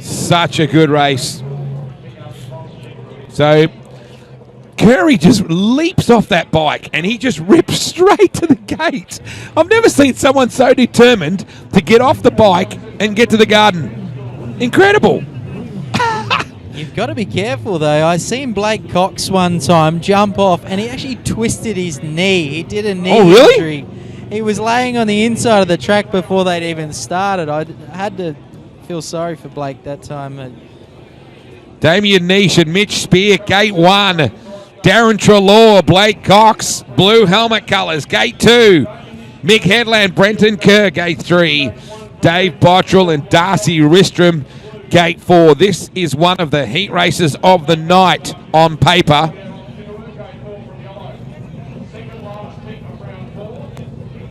[SPEAKER 1] such a good race. So Curry just leaps off that bike and he just rips straight to the gate. I've never seen someone so determined to get off the bike and get to the garden. Incredible.
[SPEAKER 2] You've got to be careful though. I seen Blake Cox one time jump off and he actually twisted his knee. He did a knee injury. He was laying on the inside of the track before they'd even started. I had to feel sorry for Blake that time.
[SPEAKER 1] Damien Niche and Mitch Spear, gate 1. Darren Trelaw, Blake Cox, blue helmet colours, gate 2. Mick Headland, Brenton Kerr, gate 3. Dave Bottrell and Darcy Ristrom, gate 4. This is one of the heat races of the night on paper.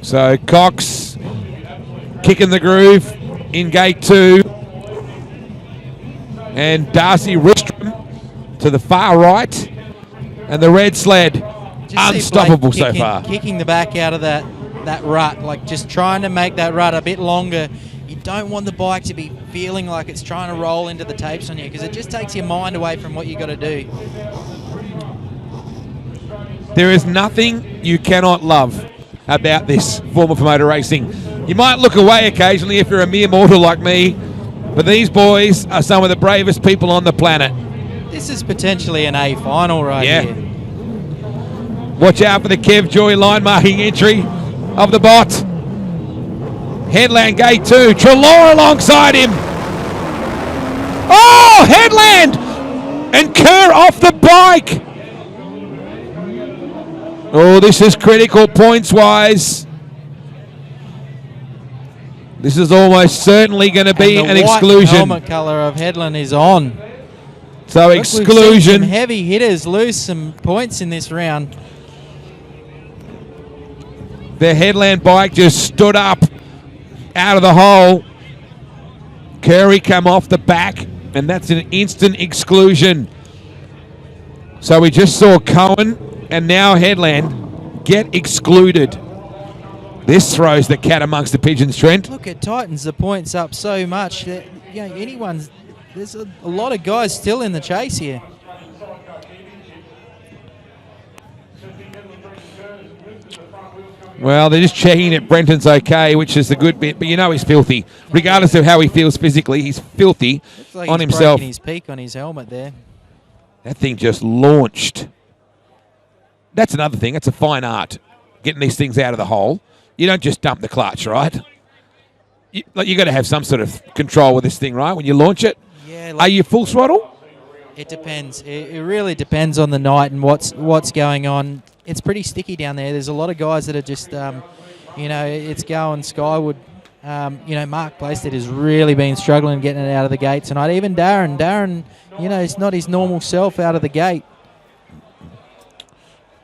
[SPEAKER 1] So Cox kicking the groove in gate 2. And Darcy Ristrom to the far right. And the red sled, unstoppable so far.
[SPEAKER 2] Kicking the back out of that rut, like just trying to make that rut a bit longer. You don't want the bike to be feeling like it's trying to roll into the tapes on you because it just takes your mind away from what you got to do.
[SPEAKER 1] There is nothing you cannot love about this form of motor racing. You might look away occasionally if you're a mere mortal like me, but these boys are some of the bravest people on the planet.
[SPEAKER 2] This is potentially an A final right here.
[SPEAKER 1] Watch out for the Kev Joy line marking entry of the bot. Headland gate 2. Trelaw alongside him. Oh, Headland! And Kerr off the bike. Oh, this is critical points-wise. This is almost certainly going to be an exclusion.
[SPEAKER 2] The helmet colour of Headland is on.
[SPEAKER 1] So
[SPEAKER 2] look,
[SPEAKER 1] exclusion.
[SPEAKER 2] We've seen some heavy hitters lose some points in this round.
[SPEAKER 1] The Headland bike just stood up out of the hole. Curry come off the back, and that's an instant exclusion. So we just saw Cohen and now Headland get excluded. This throws the cat amongst the pigeons, Trent.
[SPEAKER 2] Look, it tightens the points up so much that there's a lot of guys still in the chase here.
[SPEAKER 1] Well, they're just checking that Brenton's okay, which is the good bit. But you know he's filthy. Regardless of how he feels physically, he's filthy
[SPEAKER 2] Looks like
[SPEAKER 1] on
[SPEAKER 2] he's
[SPEAKER 1] himself.
[SPEAKER 2] broken his peak on his helmet there.
[SPEAKER 1] That thing just launched. That's another thing. That's a fine art, getting these things out of the hole. You don't just dump the clutch, right? You got to have some sort of control with this thing, right? When you launch it.
[SPEAKER 2] Yeah.
[SPEAKER 1] Are you full throttle?
[SPEAKER 2] It depends. It really depends on the night and what's going on. It's pretty sticky down there. There's a lot of guys that are just, it's going skyward. Mark Plaisted has really been struggling getting it out of the gate tonight. Even Darren, it's not his normal self out of the gate.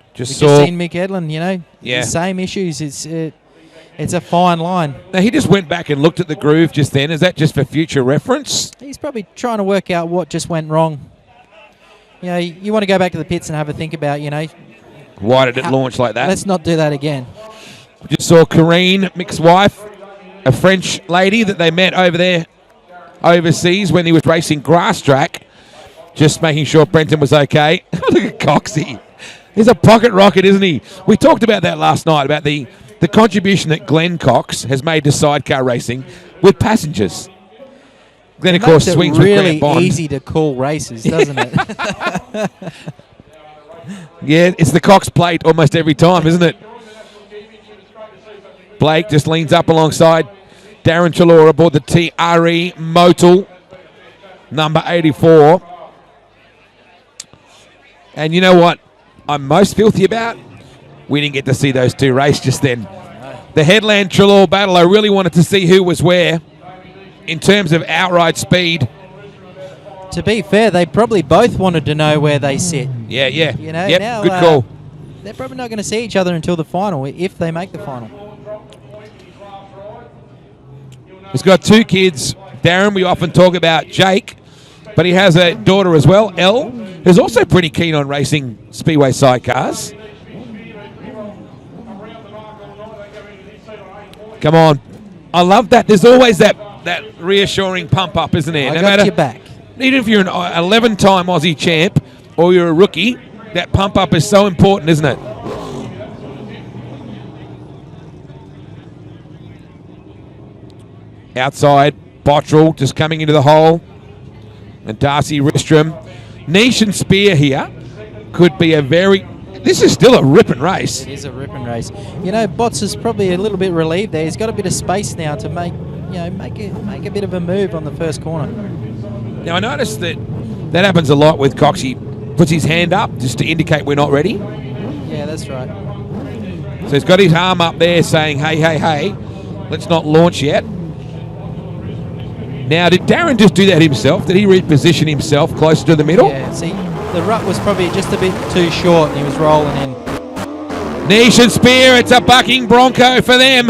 [SPEAKER 2] We've just seen Mick Edlin, the same issues. It's a fine line.
[SPEAKER 1] Now, he just went back and looked at the groove just then. Is that just for future reference?
[SPEAKER 2] He's probably trying to work out what just went wrong. You want to go back to the pits and have a think about,
[SPEAKER 1] why did it launch like that?
[SPEAKER 2] Let's not do that again.
[SPEAKER 1] We just saw Corrine, Mick's wife, a French lady that they met over there overseas when he was racing grass track, just making sure Brenton was okay. Look at Coxie. He's a pocket rocket, isn't he? We talked about that last night, about the contribution that Glenn Cox has made to sidecar racing with passengers. Glenn, of course, swings with Grant
[SPEAKER 2] really
[SPEAKER 1] Bond.
[SPEAKER 2] Easy to call races, doesn't it?
[SPEAKER 1] Yeah, it's the Cox plate almost every time, isn't it? Blake just leans up alongside Darren Chalor aboard the TRE Motul, number 84. And you know what I'm most filthy about? We didn't get to see those two race just then. The Headland Chalor battle, I really wanted to see who was where in terms of outright speed.
[SPEAKER 2] To be fair, they probably both wanted to know where they sit.
[SPEAKER 1] Yeah. Yep,
[SPEAKER 2] Now,
[SPEAKER 1] good call.
[SPEAKER 2] They're probably not going to see each other until the final, if they make the final.
[SPEAKER 1] He's got two kids. Darren, we often talk about Jake, but he has a daughter as well, Elle, who's also pretty keen on racing Speedway sidecars. Come on. I love that. There's always that reassuring pump up, isn't there?
[SPEAKER 2] I got your back.
[SPEAKER 1] Even if you're an 11-time Aussie champ or you're a rookie, that pump up is so important, isn't it? Outside, Bottrell just coming into the hole. And Darcy Ristrom. Niche and Spear here could be this is still a ripping race.
[SPEAKER 2] It is a ripping race. Botts is probably a little bit relieved there. He's got a bit of space now to make a bit of a move on the first corner.
[SPEAKER 1] Now, I noticed that happens a lot with Cox. He puts his hand up just to indicate we're not ready.
[SPEAKER 2] Yeah, that's right.
[SPEAKER 1] So he's got his arm up there saying, hey, let's not launch yet. Now, did Darren just do that himself? Did he reposition himself closer to the middle?
[SPEAKER 2] Yeah, see, the rut was probably just a bit too short and he was rolling in.
[SPEAKER 1] Niche and Spear, it's a bucking bronco for them.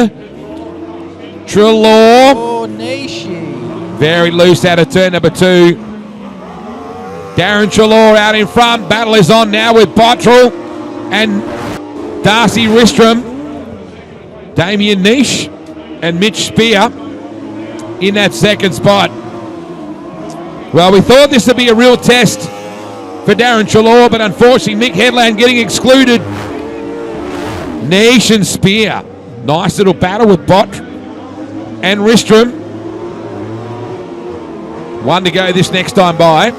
[SPEAKER 1] Trelaw.
[SPEAKER 2] Oh, Niche.
[SPEAKER 1] Very loose out of turn number 2. Darren Chalor out in front. Battle is on now with Bottrell and Darcy Ristrom. Damien Niche and Mitch Spear in that second spot. Well, we thought this would be a real test for Darren Chalor, but unfortunately Mick Headland getting excluded. Niche and Spear. Nice little battle with Bott and Ristrom. One to go this next time by.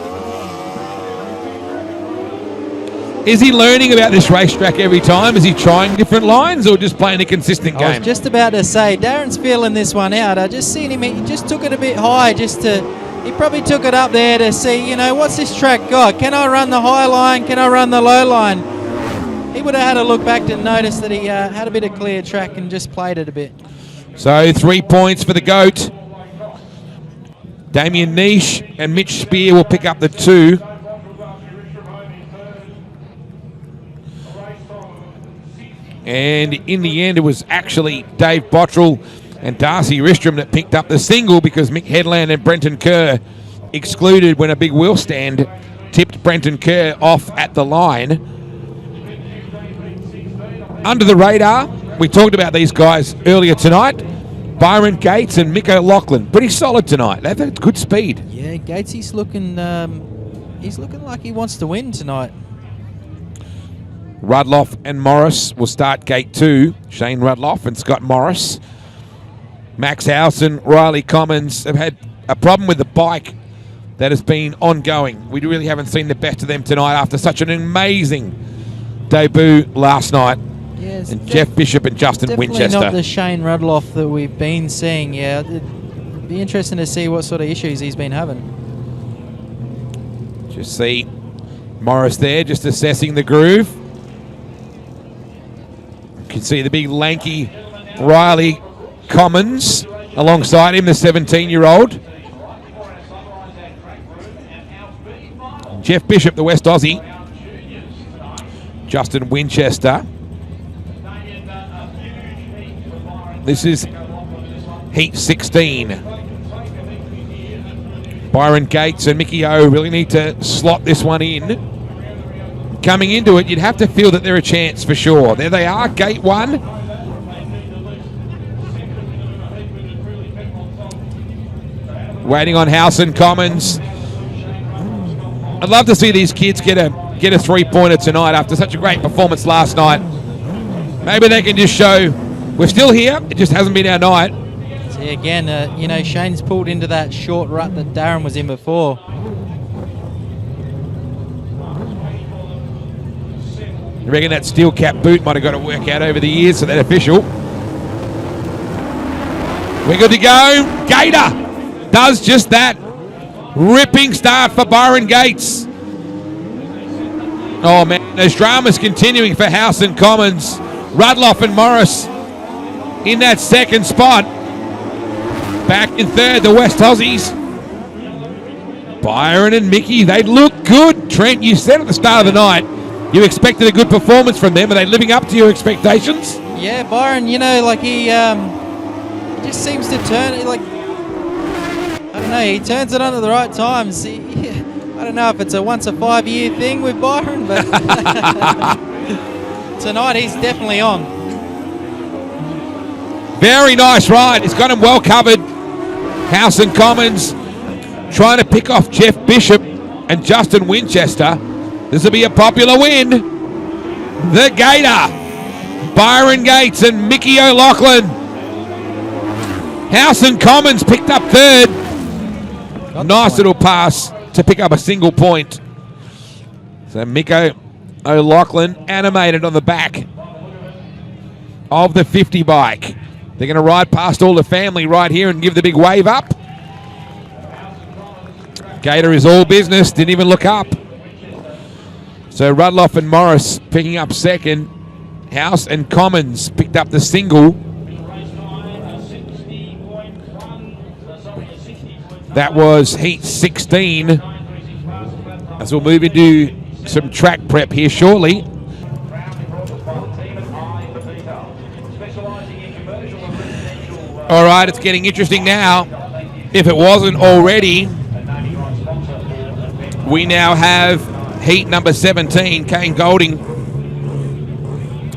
[SPEAKER 1] Is he learning about this racetrack every time? Is he trying different lines or just playing a consistent game?
[SPEAKER 2] I was just about to say, Darren's feeling this one out. I just seen him, he just took it a bit high he probably took it up there to see, what's this track got? Can I run the high line? Can I run the low line? He would have had a look back to notice that he had a bit of clear track and just played it a bit.
[SPEAKER 1] So 3 points for the GOAT. Damien Niche and Mitch Spear will pick up the 2. And in the end, it was actually Dave Bottrell And Darcy Ristrom that picked up the single because Mick Headland and Brenton Kerr excluded when a big wheel stand tipped Brenton Kerr off at the line. Under the radar, we talked about these guys earlier tonight. Byron Gates and Mick O'Loughlin, pretty solid tonight. They've had good speed.
[SPEAKER 2] Yeah, Gates, he's looking like he wants to win tonight.
[SPEAKER 1] Rudloff and Morris will start gate 2. Shane Rudloff and Scott Morris. Max Howson, Riley Commons have had a problem with the bike that has been ongoing. We really haven't seen the best of them tonight after such an amazing debut last night.
[SPEAKER 2] Yes,
[SPEAKER 1] and Jeff Bishop and Justin Winchester.
[SPEAKER 2] Definitely not the Shane Rudloff that we've been seeing. Yeah, it'd be interesting to see what sort of issues he's been having.
[SPEAKER 1] Just see Morris there, just assessing the groove. You can see the big lanky Riley Commons alongside him, the 17-year-old. Jeff Bishop, the West Aussie. Justin Winchester. This is heat 16. Byron Gates and Mickey O really need to slot this one in. Coming into it, you'd have to feel that they're a chance for sure. There they are, gate 1. Waiting on House and Commons. I'd love to see these kids get a 3-pointer tonight after such a great performance last night. Maybe they can just show we're still here. It just hasn't been our night.
[SPEAKER 2] See, again, Shane's pulled into that short rut that Darren was in before.
[SPEAKER 1] I reckon that steel cap boot might have got to work out over the years for that official. We're good to go. Gator does just that. Ripping start for Byron Gates. Oh man, those dramas continuing for House and Commons. Rudloff and Morris in that second spot. Back in third, the West Aussies. Byron and Mickey, they look good. Trent, you said at the start of the night you expected a good performance from them. Are they living up to your expectations?
[SPEAKER 2] Yeah, Byron, he just seems to turn it like, I don't know, he turns it on at the right times. I don't know if it's a once a 5-year thing with Byron, but tonight he's definitely on.
[SPEAKER 1] Very nice ride. It's got him well covered. House and Commons trying to pick off Jeff Bishop and Justin Winchester. This will be a popular win. The Gator. Byron Gates and Mickey O'Loughlin. House and Commons picked up third. Nice little pass to pick up a single point. So Mick O'Loughlin animated on the back of the 50 bike. They're going to ride past all the family right here and give the big wave up. Gator is all business, didn't even look up. So Rudloff and Morris picking up second. House and Commons picked up the single. That was heat 16. As we'll move into some track prep here shortly. All right, it's getting interesting now. If it wasn't already, we now have heat number 17, Kane Golding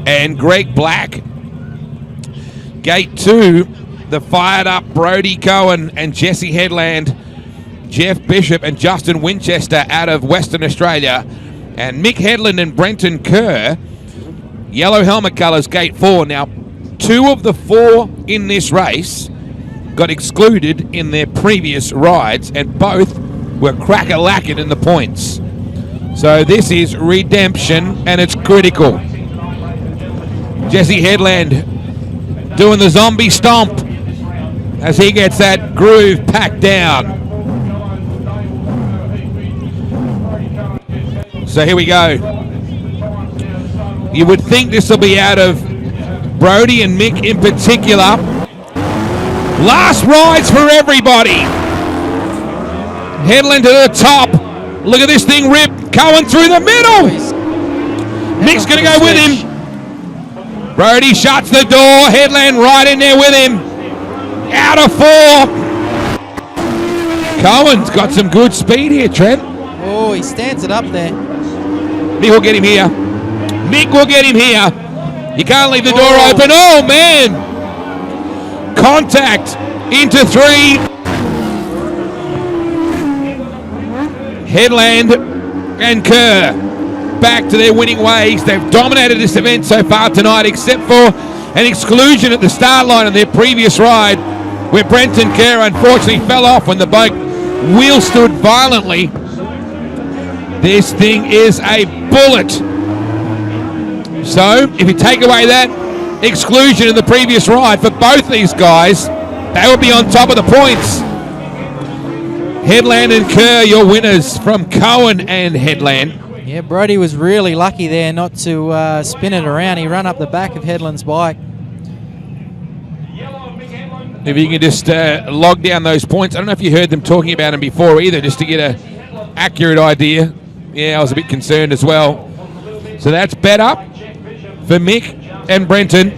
[SPEAKER 1] and Greg Black. Gate 2, the fired up Brody Cohen and Jesse Headland, Jeff Bishop and Justin Winchester out of Western Australia, and Mick Headland and Brenton Kerr. Yellow helmet colours, gate 4. Now, 2 of the 4 in this race got excluded in their previous rides, and both were crack-a-lacking in the points. So this is redemption, and it's critical. Jesse Headland doing the zombie stomp as he gets that groove packed down. So here we go. You would think this will be out of Brody and Mick in particular. Last rides for everybody. Headland to the top. Look at this thing rip. Cohen through the middle. Mick's going to go with him. Brody shuts the door. Headland right in there with him. out of 4. Cohen's got some good speed here, Trent.
[SPEAKER 2] Oh, he stands it up there.
[SPEAKER 1] Mick will get him here. Mick will get him here. You can't leave the door open. Oh, man. Contact into 3. Headland and Kerr back to their winning ways. They've dominated this event so far tonight, except for an exclusion at the start line on their previous ride, where Brenton Kerr unfortunately fell off when the bike wheel stood violently. This thing is a bullet. So, if you take away that exclusion in the previous ride for both these guys, they would be on top of the points. Headland and Kerr, your winners from Cohen and Headland.
[SPEAKER 2] Yeah, Brody was really lucky there not to spin it around. He ran up the back of Headland's bike.
[SPEAKER 1] If you can just log down those points. I don't know if you heard them talking about them before either, just to get an accurate idea. Yeah, I was a bit concerned as well. So that's bet up for Mick and Brenton.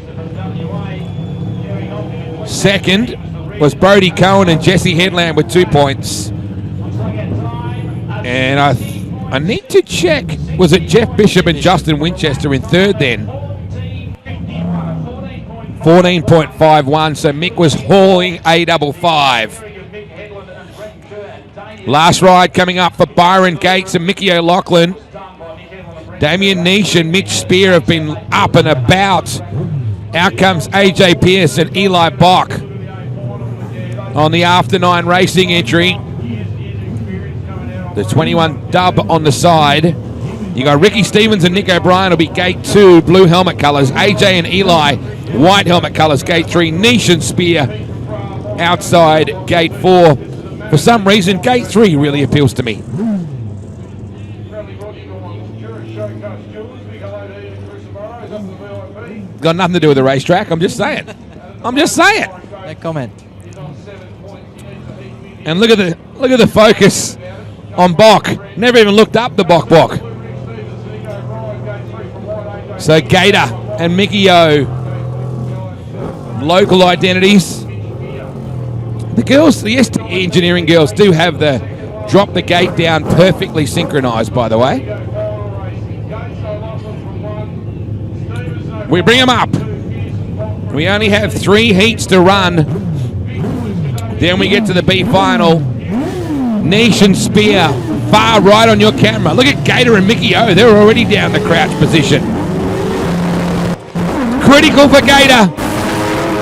[SPEAKER 1] Second was Brody Cohen and Jesse Headland with 2 points. And I need to check. Was it Jeff Bishop and Justin Winchester in third then? 14.51, so Mick was hauling A55. Last ride coming up for Byron Gates and Mickey O'Loughlin. Damien Niche and Mitch Spear have been up and about. Out comes AJ Pierce and Eli Bach on the After 9 Racing entry. The 21 dub on the side. You got Ricky Stevens and Nick O'Brien will be gate 2, blue helmet colours. AJ and Eli, white helmet colours, gate 3. Niche and Spear outside gate 4. For some reason, gate 3 really appeals to me. Got nothing to do with the racetrack. I'm just saying. I'm just saying.
[SPEAKER 2] No comment.
[SPEAKER 1] And look at the focus on Bach. Never even looked up the Bach. So Gator and Mickey O, local identities. The girls, the ST engineering girls, do have the drop the gate down perfectly synchronized, by the way. We bring them up. We only have 3 heats to run. Then we get to the B final. Nation Spear, far right on your camera. Look at Gator and Mickey O. They're already down the crouch position. Critical for Gator.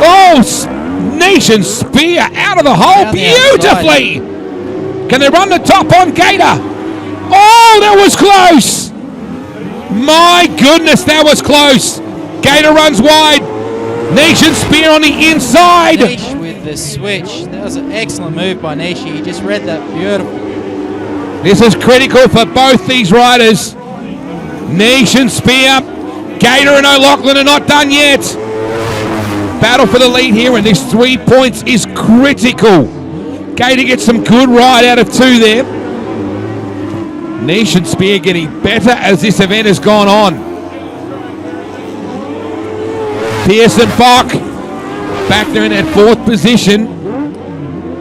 [SPEAKER 1] Oh, Nation Spear out of the hole beautifully. Can they run the top on Gator? Oh, that was close. My goodness, that was close. Gator runs wide. Nation Spear on the inside.
[SPEAKER 2] Niche with the switch. That was an excellent move by Niche. He just read that beautiful.
[SPEAKER 1] This is critical for both these riders. Nation Spear, Gator and O'Loughlin are not done yet. Battle for the lead here, and this 3 points is critical. Gator gets some good ride out of 2 there. Nation Spear getting better as this event has gone on. Pearson Bach back there in that 4th position.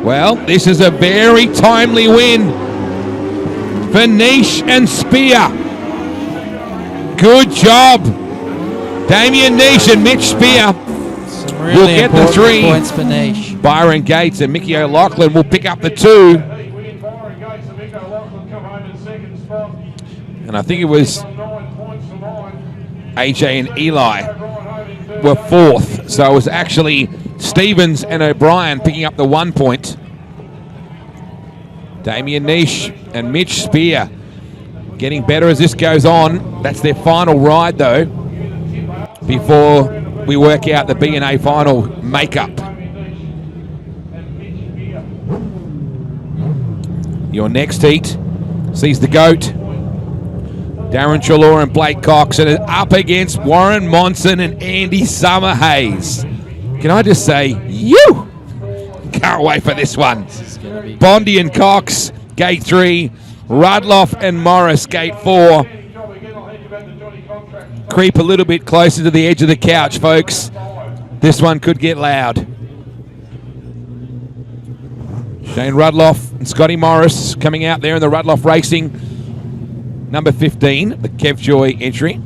[SPEAKER 1] Well, this is a very timely win for Niche and Spear. Good job. Damien Niche and Mitch Spear
[SPEAKER 2] Really
[SPEAKER 1] will get the 3.
[SPEAKER 2] Points for Niche.
[SPEAKER 1] Byron Gates and Mickey O'Loughlin will pick up the 2. And I think it was AJ and Eli were 4th. So it was actually Stevens and O'Brien picking up the 1 point. Damien Niche and Mitch Spear getting better as this goes on. That's their final ride though, before we work out the B&A final makeup. Your next heat sees the GOAT, Darren Chalor and Blake Cox, and up against Warren Monson and Andy Summerhays. Can I just say, you can't wait for this one. Bondi and Cox, gate 3. Rudloff and Morris, gate 4. Creep a little bit closer to the edge of the couch, folks. This one could get loud. Shane Rudloff and Scotty Morris coming out there in the Rudloff Racing number 15, the Kev Joy entry.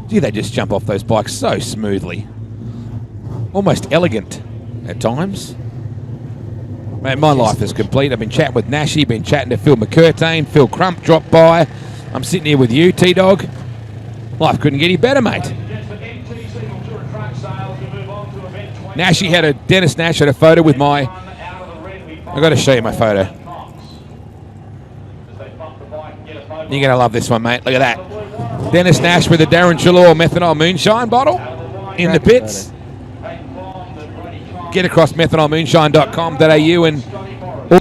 [SPEAKER 1] Gee, they just jump off those bikes so smoothly. Almost elegant at times. Man, my life is complete. I've been chatting with Nashi, been chatting to Phil McCurtain. Phil Crump dropped by. I'm sitting here with you, T-Dog. Life couldn't get any better, mate. Dennis Nash had a photo with my... I've got to show you my photo. You're going to love this one, mate. Look at that. Dennis Nash with a Darren Chalor methanol moonshine bottle in the pits. Get across methanolmoonshine.com.au and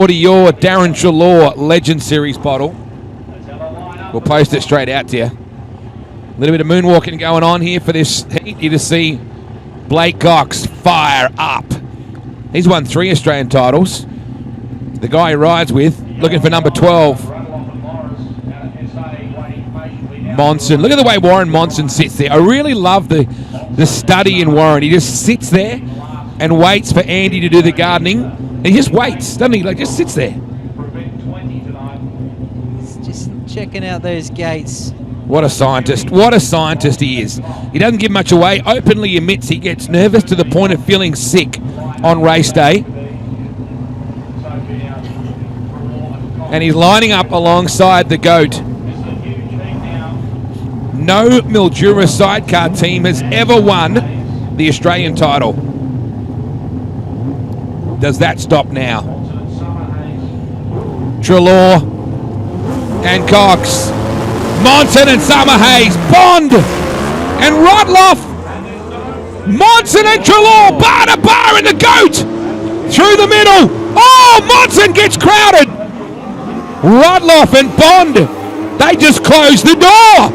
[SPEAKER 1] order your Darren Chalor Legend Series bottle. We'll post it straight out to you. A little bit of moonwalking going on here for this heat. You just see Blake Cox fire up. He's won 3 Australian titles. The guy he rides with, looking for number 12. Monson. Look at the way Warren Monson sits there. I really love the study in Warren. He just sits there and waits for Andy to do the gardening. And he just waits, doesn't he? Like, just sits there.
[SPEAKER 2] He's just checking out those gates.
[SPEAKER 1] What a scientist. What a scientist he is. He doesn't give much away. Openly admits he gets nervous to the point of feeling sick on race day. And he's lining up alongside the GOAT. No Mildura Sidecar team has ever won the Australian title. Does that stop now? Treloar and Cox. Monson and Summerhays. Bond and Rudloff. Monson and Treloar. Bar to bar in the GOAT. Through the middle. Oh, Monson gets crowded. Rudloff and Bond. They just closed the door.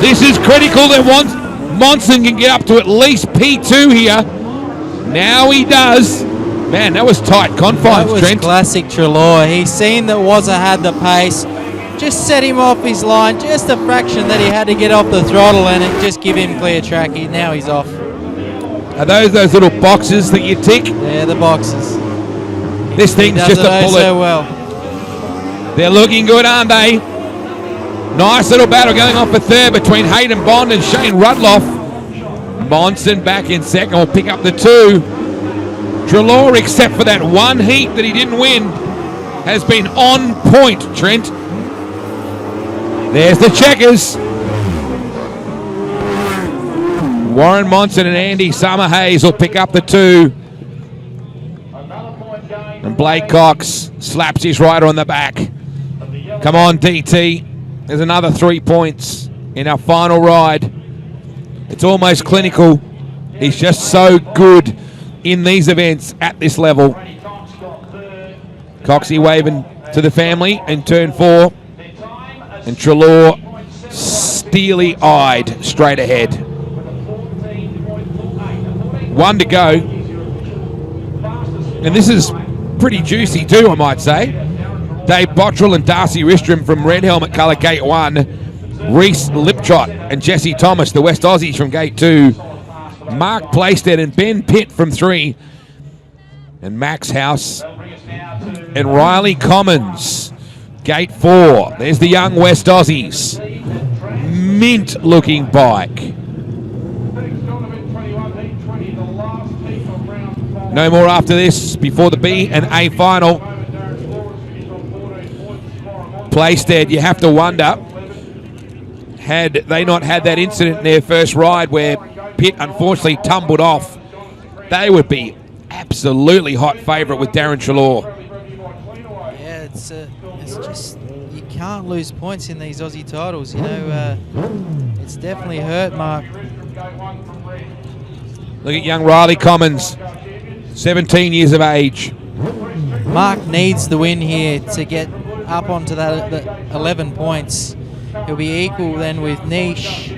[SPEAKER 1] This is critical that Monson can get up to at least P2 here. Now he does. Man, that was tight confines,
[SPEAKER 2] That was
[SPEAKER 1] Trent.
[SPEAKER 2] classic Treloar. He's seen that Wazza had the pace. Just set him off his line, just a fraction that he had to get off the throttle and it just give him clear track. Now he's off.
[SPEAKER 1] Are those little boxes that you tick?
[SPEAKER 2] They're the boxes.
[SPEAKER 1] This thing's just a bullet.
[SPEAKER 2] So well.
[SPEAKER 1] They're looking good, aren't they? Nice little battle going on for third between Hayden Bond and Shane Rudloff. Monson back in second will pick up the 2. Treloar, except for that one heat that he didn't win, has been on point, Trent. There's the checkers. Warren Monson and Andy Summerhays will pick up the 2. And Blake Cox slaps his rider on the back. Come on, DT. There's another 3 points in our final ride. It's almost clinical. He's just so good in these events at this level. Coxie waving to the family in turn 4. And Treloar steely-eyed straight ahead. 1 to go. And this is pretty juicy too, I might say. Dave Bottrell and Darcy Ristrom from Red Helmet Colour Gate 1. Reese Liptrot and Jesse Thomas, the West Aussies, from Gate 2. Mark Playstead and Ben Pitt from 3. And Max House and Riley Commons, Gate 4. There's the young West Aussies. Mint-looking bike. No more after this before the B and A final. Playstead, you have to wonder, had they not had that incident in their first ride where Pitt unfortunately tumbled off, they would be absolutely hot favourite with Darren Treloar.
[SPEAKER 2] Yeah, it's just, you can't lose points in these Aussie titles. You know, it's definitely hurt, Mark.
[SPEAKER 1] Look at young Riley Commons, 17 years of age.
[SPEAKER 2] Mark needs the win here to get up onto that 11 points. He'll be equal then with Niche,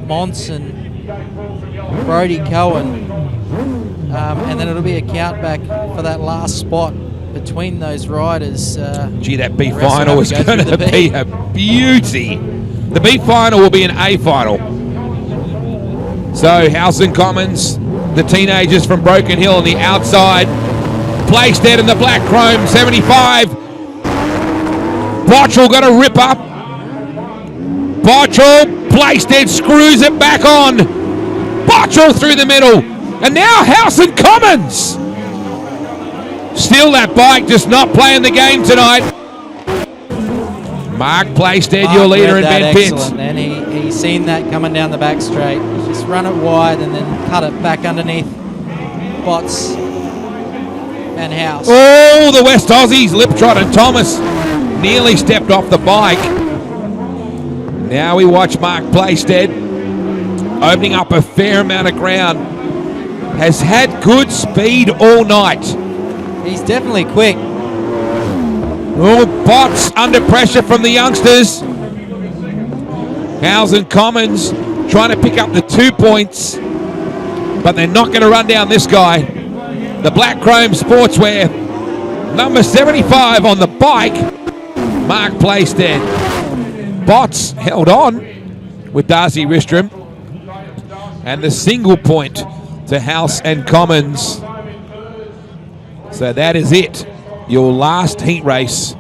[SPEAKER 2] Monson, Brody Cohen, and then it'll be a count back for that last spot between those riders.
[SPEAKER 1] Gee, that B final is going to be a beauty. The B final will be an A final. So House and Commons the teenagers from Broken Hill on the outside. Playstead in the black chrome, 75. Botchell got a rip up. Botchell, Playstead screws it back on. Botchell through the middle. And now House and Commons. Still that bike just not playing the game tonight. Mark Playstead, your leader, and Ben Pitts.
[SPEAKER 2] And he's seen that coming down the back straight. Just run it wide and then cut it back underneath Bots and House.
[SPEAKER 1] Oh, the West Aussies, Liptrot and Thomas nearly stepped off the bike. Now we watch Mark Playstead opening up a fair amount of ground. Has had good speed all night.
[SPEAKER 2] He's definitely quick.
[SPEAKER 1] Oh, Bots under pressure from the youngsters. Howes and Commons trying to pick up the 2 points, but they're not going to run down this guy. The Black Chrome Sportswear, number 75 on the bike, Mark Playstead. Bots held on with Darcy Ristrom, and the single point to House and Commons. So that is it. Your last heat race.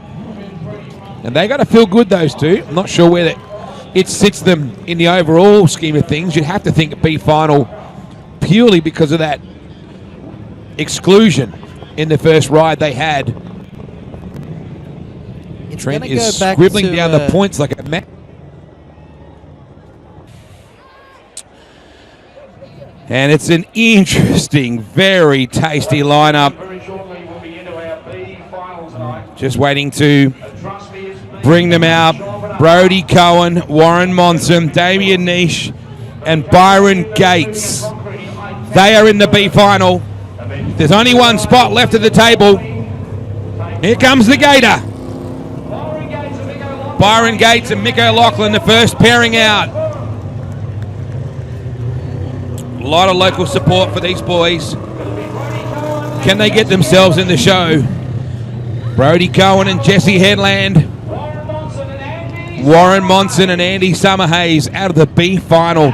[SPEAKER 1] And they got to feel good, those two. I'm not sure where it sits them in the overall scheme of things. You'd have to think a B final purely because of that exclusion in the first ride they had. Trent is scribbling down the points like a man. And it's an interesting, very tasty lineup. Just waiting to bring them out. Brody Cohen, Warren Monson, Damien Nish, and Byron Gates. They are in the B final. There's only one spot left at the table. Here comes the Gator. Byron Gates and Mick O'Loughlin, the first pairing out. A lot of local support for these boys. Can they get themselves in the show? Brody Cohen and Jesse Headland. Warren Monson and Andy Summerhays out of the B final.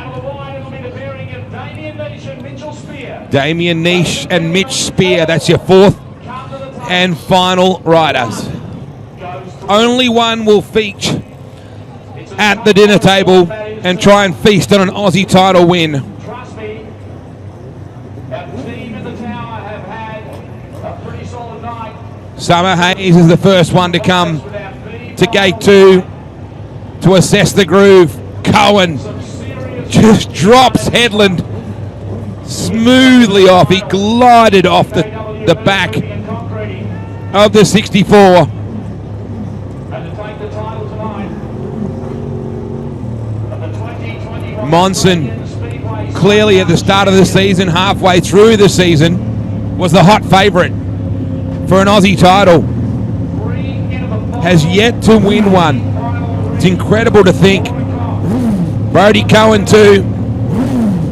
[SPEAKER 1] Damien Nish and Mitch Spear. That's your fourth and final riders. Only one will feature at the dinner table and try and feast on an Aussie title win. Summerhays is the first one to come to gate 2 to assess the groove. Cohen just drops Headland smoothly off. He glided off the back of the 64. Monson, clearly at the start of the season, halfway through the season, was the hot favourite for an Aussie title. Has yet to win one. It's incredible to think. Brody Cohen too.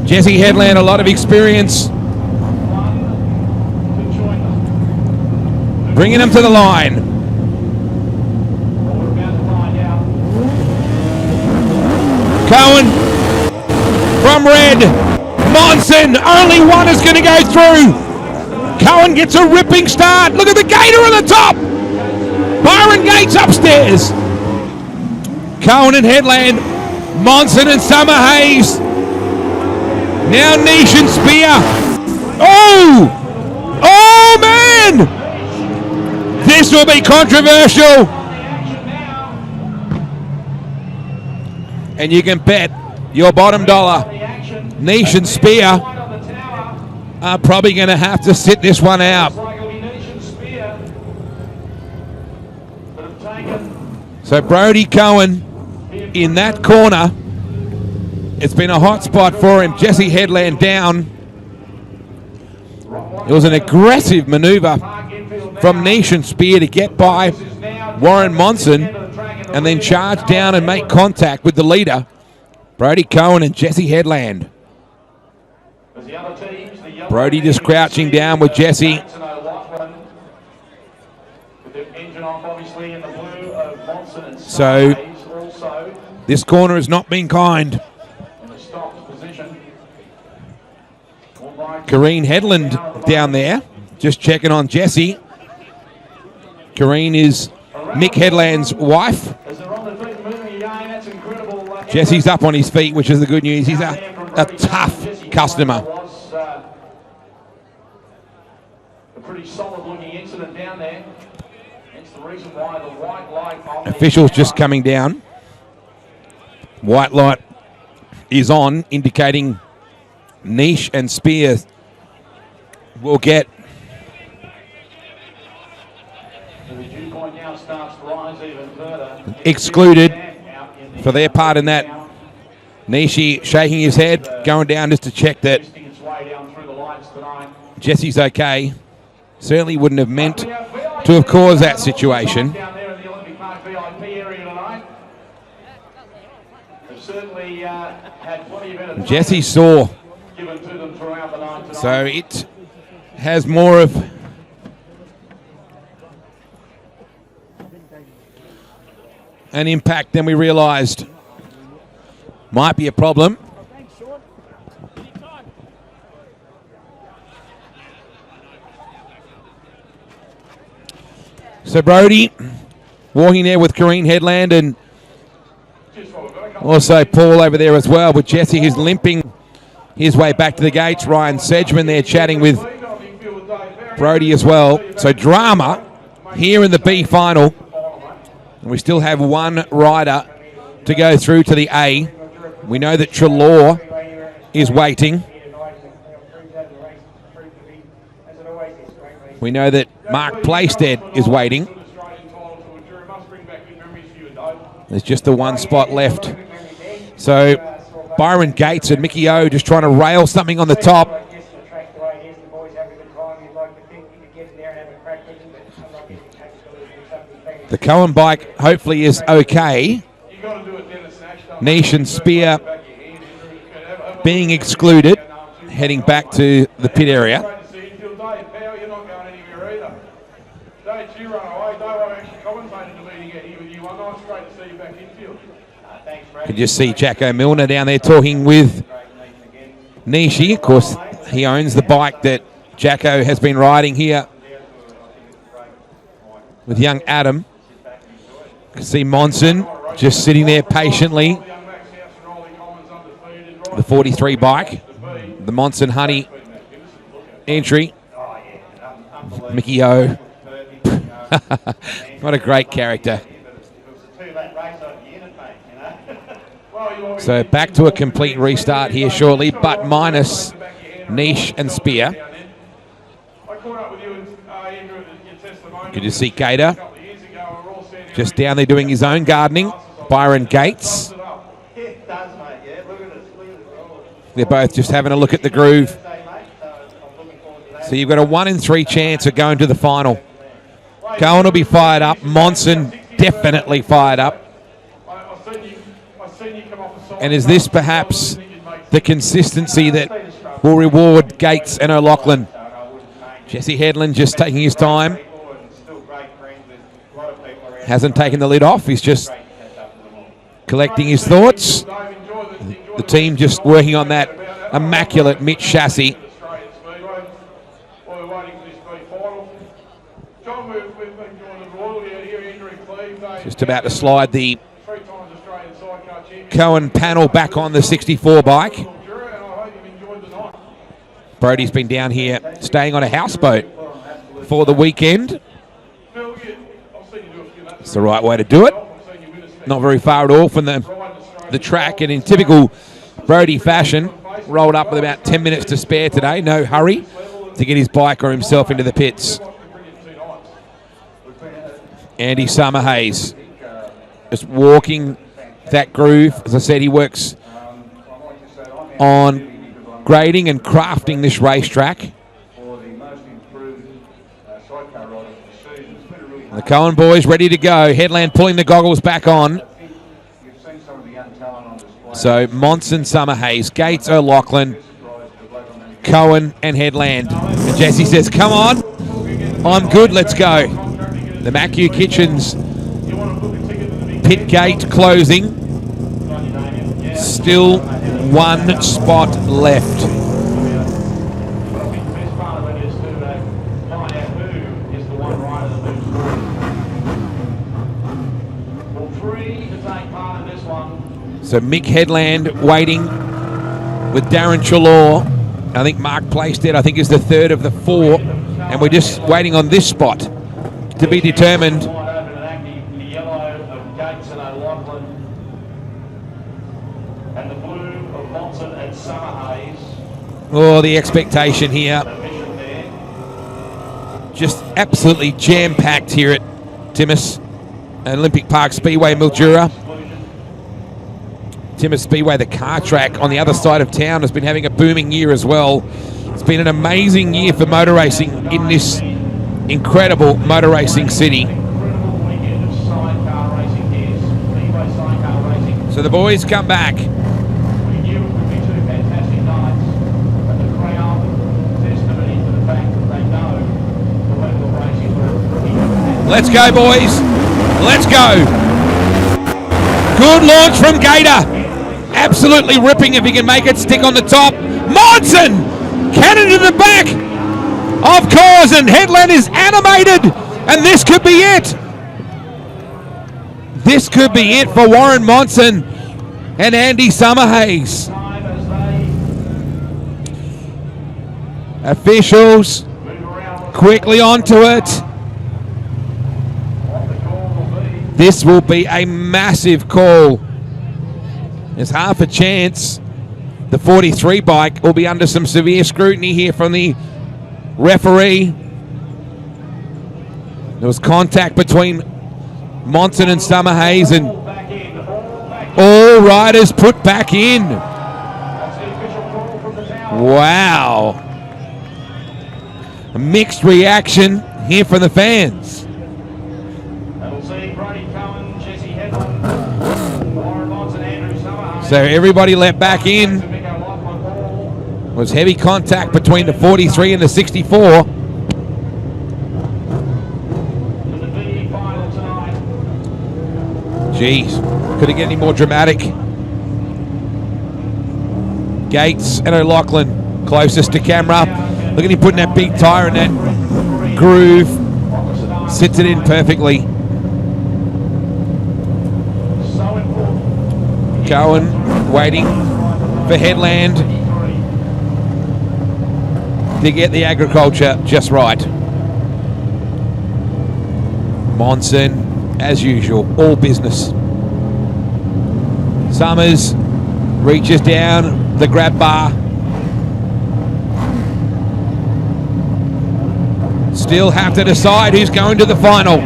[SPEAKER 1] Jesse Headland, a lot of experience. Bringing them to the line. Cohen from red. Monson, only one is going to go through. Cohen gets a ripping start. Look at the Gator on the top. Byron Gates upstairs. Cohen and Headland. Monson and Summerhays. Now Nish and Spear. Oh! Oh, man! This will be controversial. And you can bet your bottom dollar, Nish and Spear are probably going to have to sit this one out. So Brody Cohen in that corner. It's been a hot spot for him. Jesse Headland down. It was an aggressive manoeuvre from Nish and Spear to get by Warren Monson and then charge down and make contact with the leader, Brody Cohen and Jesse Headland. Brody just crouching down with Jesse. So this corner has not been kind. Corrine Headland down there, just checking on Jessie. Corrine is Mick Headland's wife. Jesse's up on his feet, which is the good news. He's a tough customer.
[SPEAKER 3] A pretty solid looking incident down there. It's the reason why the white light
[SPEAKER 1] officials just coming down. White light is on, indicating Niche and Spear will get excluded for their part in that. Nishi shaking his head, going down just to check that Jesse's okay. Certainly wouldn't have meant to have caused that situation. Jesse saw. So it has more of an impact than we realised. Might be a problem. So Brody walking there with Corrine Headland and also Paul over there as well, with Jesse who's limping his way back to the gates. Ryan Sedgman there chatting with Brody as well. So drama here in the B final. We still have one rider to go through to the A. We know that Trelaw is waiting. We know that Mark Playstead is waiting. There's just the one spot left. So Byron Gates and Mickey O just trying to rail something on the top. The Cohen bike hopefully is okay. Niche and Spear being excluded, heading back to the pit area. You can just see Jacko Milner down there talking with Nishi. Of course, he owns the bike that Jacko has been riding here with young Adam. You can see Monson just sitting there patiently. The 43 bike, the Monson Honey entry. Mickey O. What a great character. So back to a complete restart here shortly, but minus Niche and Spear. You can just see Gator just down there doing his own gardening. Byron Gates. They're both just having a look at the groove. So you've got a 1 in 3 chance of going to the final. Cohen will be fired up. Monson definitely fired up. And is this perhaps the consistency that will reward Gates and O'Loughlin? Jesse Headland just taking his time. Hasn't taken the lid off. He's just collecting his thoughts. The team just working on that immaculate Mitch chassis. Just about to slide the Cohen panel back on the 64 bike. Brody's been down here staying on a houseboat for the weekend. It's the right way to do it. Not very far at all from the track, and in typical Brody fashion, rolled up with about 10 minutes to spare today. No hurry to get his bike or himself into the pits. Andy Summerhays just walking that groove. As I said, he works on grading and crafting this racetrack. The Cohen boys ready to go. Headland pulling the goggles back on. So Monson, Summerhays, Gates, O'Loughlin, Cohen and Headland. And Jesse says, come on, I'm good, let's go. The Macue Kitchens pit gate closing. Still one spot left. So Mick Headland waiting with Darren Chalor. I think Mark Playstead, I think, is the third of the four. And we're just waiting on this spot to be determined. Oh, the expectation here. Just absolutely jam-packed here at Timmins Olympic Park Speedway, Mildura. Timmins Speedway, the car track on the other side of town, has been having a booming year as well. It's been an amazing year for motor racing in this incredible motor racing city. So the boys come back. Let's go, boys. Let's go. Good launch from Gator. Absolutely ripping if he can make it stick on the top. Monson! Cannon to the back. Of course, and Headland is animated. And this could be it. This could be it for Warren Monson and Andy Summerhays. Officials quickly onto it. This will be a massive call. There's half a chance the 43 bike will be under some severe scrutiny here from the referee. There was contact between Monson and Summerhays, and all riders put back in. Wow. A mixed reaction here from the fans. So everybody let back in. It was heavy contact between the 43 and the 64. Geez, could it get any more dramatic? Gates and O'Loughlin closest to camera. Look at him putting that big tyre in that groove. Sits it in perfectly. Cohen waiting for Headland to get the agriculture just right. Monson, as usual, all business. Summers reaches down the grab bar. Still have to decide who's going to the final.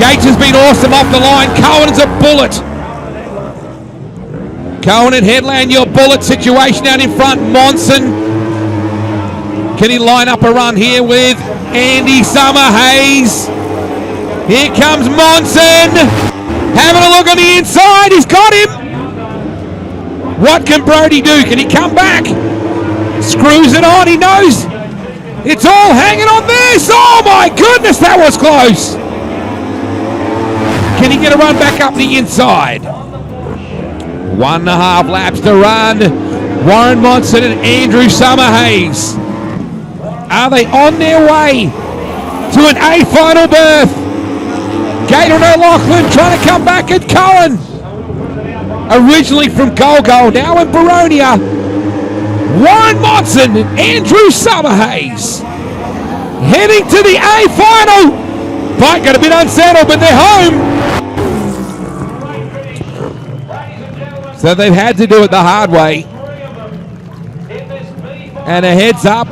[SPEAKER 1] Gates has been awesome off the line. Cohen's a bullet. Cohen and Headland, your bullet situation out in front. Monson, can he line up a run here with Andy Summerhays? Here comes Monson. Having a look on the inside. He's got him. What can Brody do? Can he come back? Screws it on. He knows it's all hanging on this. Oh my goodness, that was close. Can he get a run back up the inside? 1.5 laps to run. Warren Monson and Andrew Summerhays. Are they on their way to an A final berth? Gator and O'Loughlin trying to come back at Cohen. Originally from Golgo, now in Baronia. Warren Monson and Andrew Summerhays heading to the A final. Bike got a bit unsettled, but they're home. So they've had to do it the hard way. And a heads up.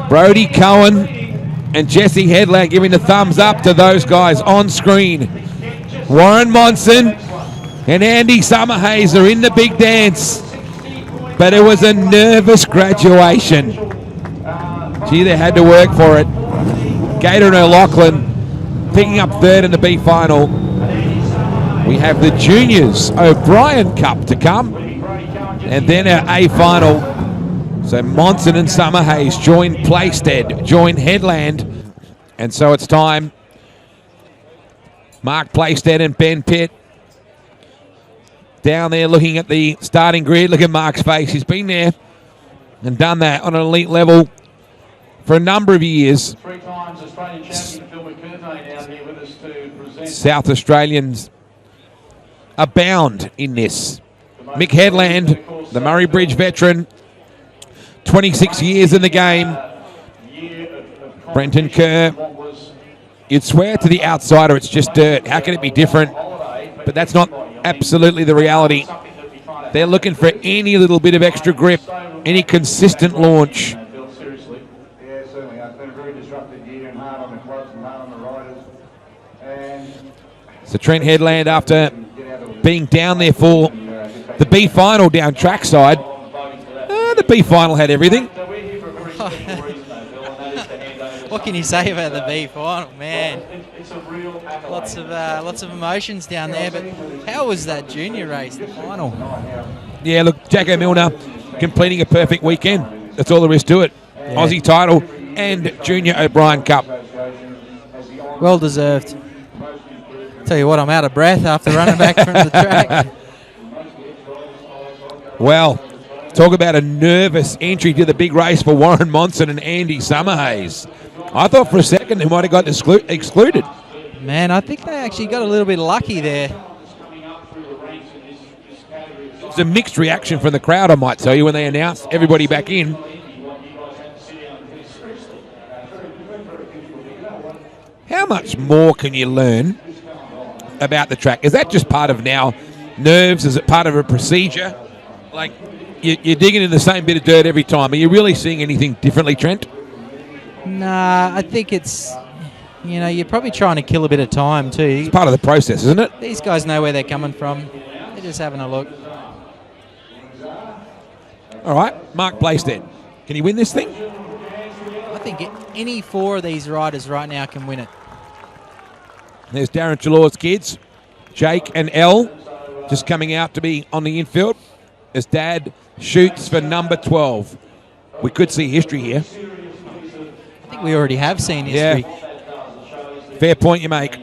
[SPEAKER 1] Brody Cohen and Jesse Headland giving the thumbs up to those guys on screen. Warren Monson and Andy Summerhays are in the big dance. But it was a nervous graduation. Gee, they had to work for it. Gator and O'Loughlin picking up third in the B final. We have the Juniors O'Brien Cup to come. And then our A final. So Monson and Summerhays join Playstead, join Headland. And so it's time. Mark Playstead and Ben Pitt down there looking at the starting grid. Look at Mark's face. He's been there and done that on an elite level for a number of years. South Australians abound in this. Mick Headland, the Murray Bridge veteran, 26 years in the game. Brenton Kerr, you'd swear to the outsider it's just dirt. How can it be different? But that's not absolutely the reality. They're looking for any little bit of extra grip, any consistent launch. So Trent Headland, after being down there for the B final down trackside, the B final had everything.
[SPEAKER 2] What can you say about the B final, man? Lots of emotions down there. But how was that junior race, the final?
[SPEAKER 1] Yeah, look, Jacko Milner completing a perfect weekend. That's all there is to it. Yeah. Aussie title and Junior O'Brien Cup.
[SPEAKER 2] Well deserved. Tell you what, I'm out of breath after running back from the track.
[SPEAKER 1] Well, talk about a nervous entry to the big race for Warren Monson and Andy Summerhays. I thought for a second they might have got excluded.
[SPEAKER 2] Man, I think they actually got a little bit lucky there.
[SPEAKER 1] It's a mixed reaction from the crowd, I might tell you, when they announced everybody back in. How much more can you learn about the track? Is that just part of now nerves? Is it part of a procedure? Like, you're digging in the same bit of dirt every time. Are you really seeing anything differently, Trent?
[SPEAKER 2] Nah, I think it's, you're probably trying to kill a bit of time too.
[SPEAKER 1] It's part of the process, isn't it?
[SPEAKER 2] These guys know where they're coming from. They're just having a look.
[SPEAKER 1] All right, Mark Blaisted. Can he win this thing?
[SPEAKER 2] I think any four of these riders right now can win it.
[SPEAKER 1] There's Darren Chalor's kids, Jake and Elle, just coming out to be on the infield as Dad shoots for number 12. We could see history here.
[SPEAKER 2] I think we already have seen history.
[SPEAKER 1] Yeah. Fair point you make.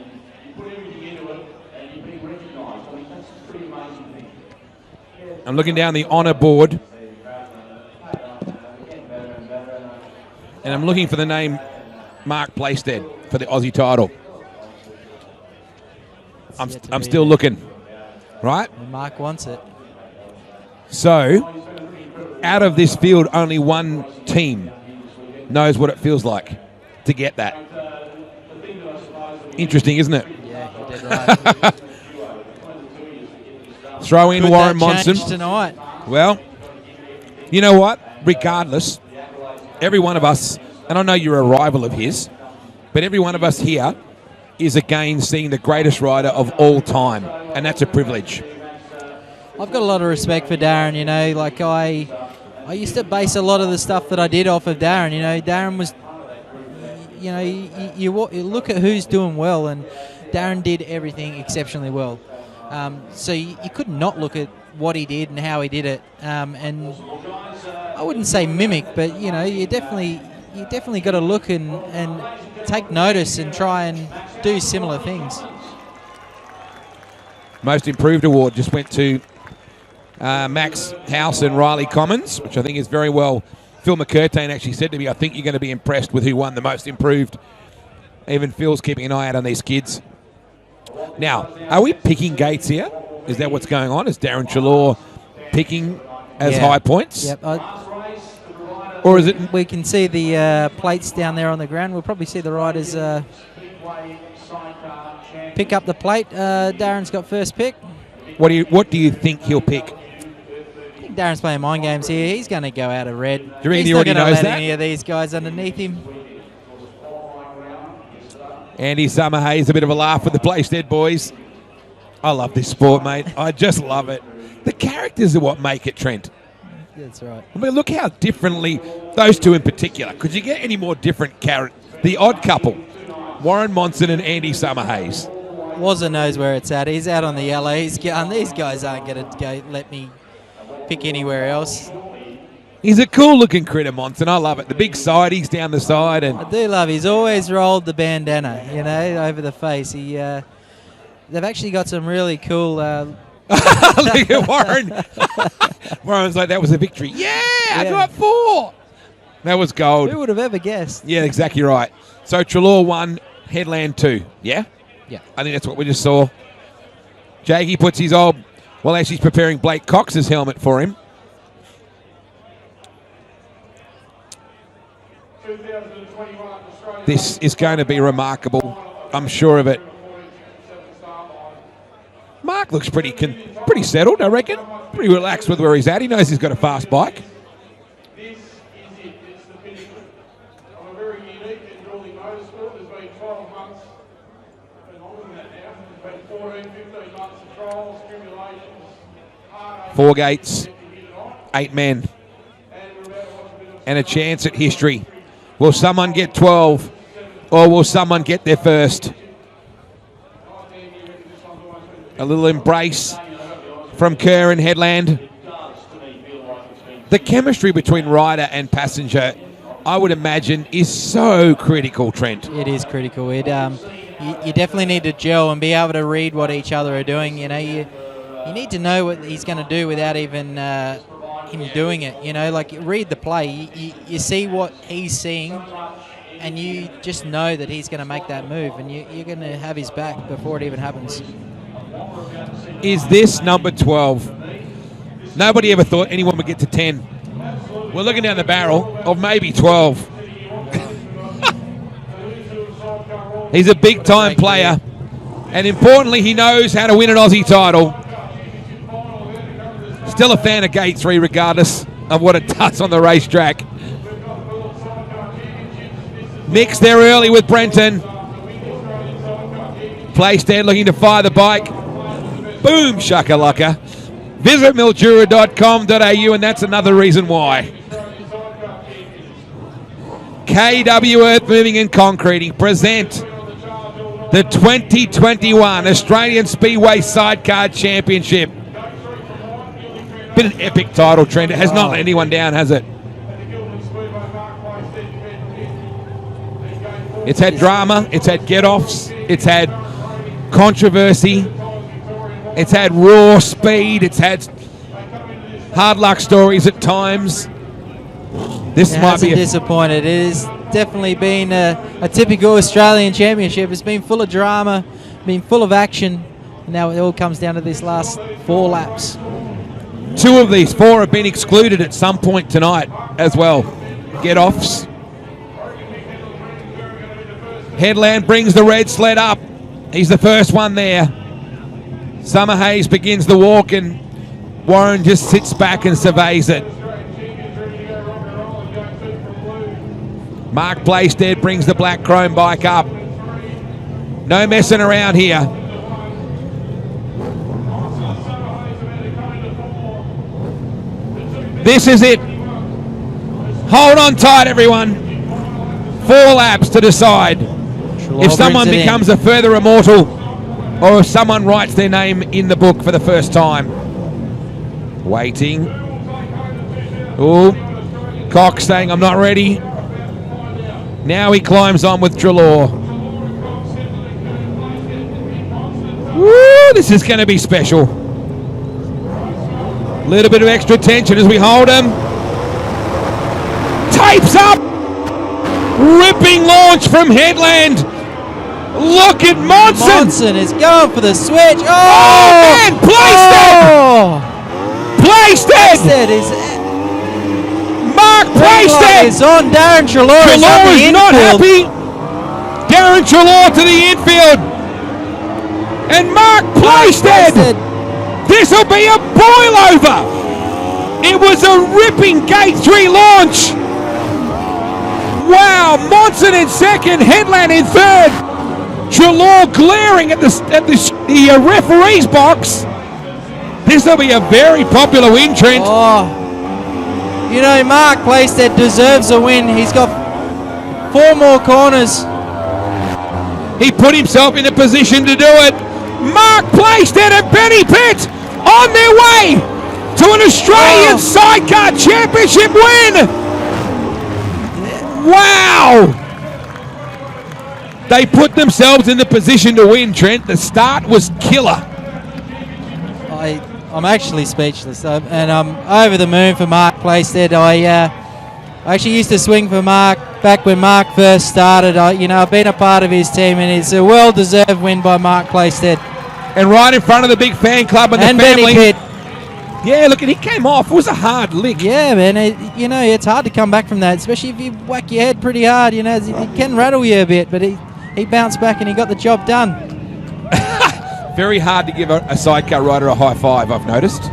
[SPEAKER 1] I'm looking down the honour board, and I'm looking for the name Mark Blaisted for the Aussie title. I'm still looking, right?
[SPEAKER 2] Mark wants it.
[SPEAKER 1] So, out of this field, only one team knows what it feels like to get that. Interesting, isn't it?
[SPEAKER 2] Yeah, you did right.
[SPEAKER 1] Throw in
[SPEAKER 2] Could
[SPEAKER 1] Warren
[SPEAKER 2] that change
[SPEAKER 1] Monson
[SPEAKER 2] tonight?
[SPEAKER 1] Well, you know what? Regardless, every one of us, and I know you're a rival of his, but every one of us here is again seeing the greatest rider of all time, and that's a privilege.
[SPEAKER 2] I've got a lot of respect for Darren, like I used to base a lot of the stuff that I did off of Darren. Darren was, you look at who's doing well, and Darren did everything exceptionally well. So you could not look at what he did and how he did it. And I wouldn't say mimic, but, you definitely got to look and take notice and try and do similar things.
[SPEAKER 1] Most Improved Award just went to Max House and Riley Commons, which I think is very well. Phil McCurtain actually said to me, I think you're going to be impressed with who won the Most Improved. Even Phil's keeping an eye out on these kids. Now, are we picking gates here? Is that what's going on? Is Darren Chalor picking as high points?
[SPEAKER 2] Yep.
[SPEAKER 1] Or is it?
[SPEAKER 2] We can see the plates down there on the ground. We'll probably see the riders pick up the plate. Darren's got first pick.
[SPEAKER 1] What do you think he'll pick?
[SPEAKER 2] I think Darren's playing mind games here. He's going to go out of red.
[SPEAKER 1] Do you reckon
[SPEAKER 2] He's
[SPEAKER 1] he
[SPEAKER 2] not
[SPEAKER 1] already
[SPEAKER 2] going to
[SPEAKER 1] knows
[SPEAKER 2] let
[SPEAKER 1] that?
[SPEAKER 2] any of these guys underneath him.
[SPEAKER 1] Andy Summerhays, a bit of a laugh with the Blaisted boys. I love this sport, mate. I just love it. The characters are what make it, Trent.
[SPEAKER 2] That's right.
[SPEAKER 1] I mean, look how differently, those two in particular. Could you get any more different characters? The odd couple, Warren Monson and Andy Summerhays.
[SPEAKER 2] Wazza knows where it's at. He's out on the yellow. He's going, these guys aren't going to let me pick anywhere else.
[SPEAKER 1] He's a cool-looking critter, Monson. I love it. The big sideys down the side. And
[SPEAKER 2] I do love. He's always rolled the bandana, over the face. They've actually got some really cool.
[SPEAKER 1] Look at Warren. Warren's like, that was a victory. Yeah, I got 4. That was gold.
[SPEAKER 2] Who would have ever guessed?
[SPEAKER 1] Yeah, exactly right. So Chalor 1, Headland 2. Yeah?
[SPEAKER 2] Yeah.
[SPEAKER 1] I think that's what we just saw. Jakey puts his old, well, as he's preparing Blake Cox's helmet for him. This is going to be remarkable. I'm sure of it. Mark looks pretty settled, I reckon. Pretty relaxed with where he's at. He knows he's got a fast bike.
[SPEAKER 3] This is it. It's the pinnacle of a very unique and grueling motorsport. There's been 12 months, been longer than that now. There's been 14, 15 months of trials, tribulations, heartache.
[SPEAKER 1] 4 gates, 8 men, and a chance at history. Will someone get 12, or will someone get there first? A little embrace from Kerr and Headland. The chemistry between rider and passenger, I would imagine, is so critical, Trent.
[SPEAKER 2] It is critical. You definitely need to gel and be able to read what each other are doing. You know, you need to know what he's going to do without even him doing it. You know, like read the play. You see what he's seeing, and you just know that he's going to make that move, and you're going to have his back before it even happens.
[SPEAKER 1] Is this number 12? Nobody ever thought anyone would get to 10. We're looking down the barrel of maybe 12. He's a big-time player, and importantly, he knows how to win an Aussie title. Still a fan of Gate 3, regardless of what it does on the racetrack. Nick's there early with Brenton. Playstead looking to fire the bike. Boom, shakalaka. Visit mildura.com.au, and that's another reason why. KW Earth Moving and Concreting present the 2021 Australian Speedway Sidecar Championship. Been an epic title, Trent. It has not let anyone down, has it? It's had drama, it's had get-offs, it's had controversy, it's had raw speed, it's had hard luck stories at times. This might be
[SPEAKER 2] disappointed. It has definitely been a typical Australian championship. It's been full of drama, been full of action, and now it all comes down to this last 4 laps.
[SPEAKER 1] 2 of these 4 have been excluded at some point tonight as well. Get-offs. Headland brings the red sled up. He's the first one there. Summer Hayes begins the walk, and Warren just sits back and surveys it. Mark Playstead brings the black chrome bike up. No messing around here. This is it. Hold on tight, everyone. 4 laps to decide if someone becomes a further immortal or if someone writes their name in the book for the first time. Waiting. Oh, Cox saying, I'm not ready. Now he climbs on with Trelaw. Woo, this is going to be special. Little bit of extra tension as we hold him. Tapes up. Ripping launch from Headland. Look at Monson.
[SPEAKER 2] Monson is going for the switch.
[SPEAKER 1] Oh man, Playstead.
[SPEAKER 2] Playstead is...
[SPEAKER 1] Mark Playstead
[SPEAKER 2] is on. Darren Trelaw
[SPEAKER 1] is not happy. Darren Trelaw to the infield. And Mark Playstead. This will be a boil-over. It was a ripping Gate 3 launch. Wow, Monson in second, Headland in third. Trelaw glaring at the referee's box. This will be a very popular win, Trent.
[SPEAKER 2] Oh, you know, Mark Playstead deserves a win. He's got 4 more corners.
[SPEAKER 1] He put himself in a position to do it. Mark Playstead and Benny Pitt on their way to an Australian Sidecar Championship win. Wow. They put themselves in the position to win, Trent. The start was killer. I'm
[SPEAKER 2] actually speechless, and I'm over the moon for Mark Playstead. I I actually used to swing for Mark back when Mark first started. I've been a part of his team, and it's a well-deserved win by Mark Claystead.
[SPEAKER 1] And right in front of the big fan club and the family.
[SPEAKER 2] Benny Pitt.
[SPEAKER 1] Yeah, look, and he came off. It was a hard lick.
[SPEAKER 2] Yeah, man. It's hard to come back from that, especially if you whack your head pretty hard. It can rattle you a bit, but he bounced back and he got the job done.
[SPEAKER 1] Very hard to give a sidecar rider a high five, I've noticed.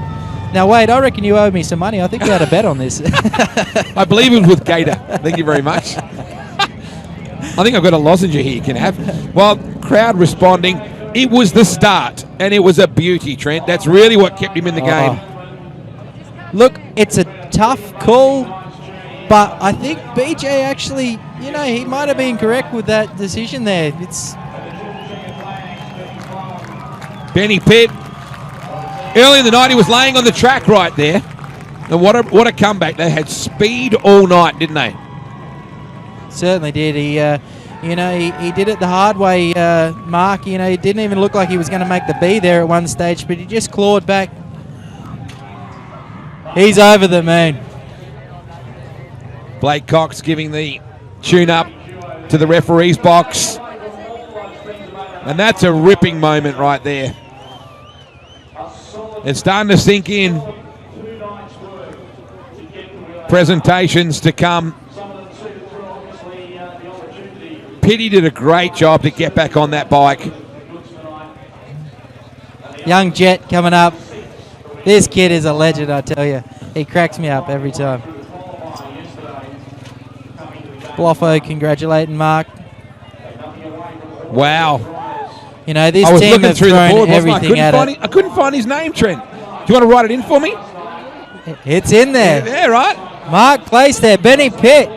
[SPEAKER 2] Now, Wade, I reckon you owe me some money. I think we had a bet on this.
[SPEAKER 1] I believe it was with Gator. Thank you very much. I think I've got a lozenge here you can have. Well, crowd responding. It was the start, and it was a beauty, Trent. That's really what kept him in the game.
[SPEAKER 2] Look, it's a tough call, but I think BJ actually, he might have been correct with that decision there. It's
[SPEAKER 1] Benny Pitt. Early in the night, he was laying on the track right there. And what a comeback. They had speed all night, didn't they?
[SPEAKER 2] Certainly did. He did it the hard way, Mark. It didn't even look like he was going to make the B there at one stage, but he just clawed back. He's over the moon.
[SPEAKER 1] Blake Cox giving the tune-up to the referee's box. And that's a ripping moment right there. It's starting to sink in. Presentations to come. Pitty did a great job to get back on that bike.
[SPEAKER 2] Young Jet coming up. This kid is a legend, I tell you. He cracks me up every time. Bloffo congratulating Mark.
[SPEAKER 1] Wow.
[SPEAKER 2] This team have thrown everything at it.
[SPEAKER 1] I couldn't find his name, Trent. Do you want to write it in for me?
[SPEAKER 2] It's in there.
[SPEAKER 1] Yeah, right.
[SPEAKER 2] Mark Claystead, Benny Pitt.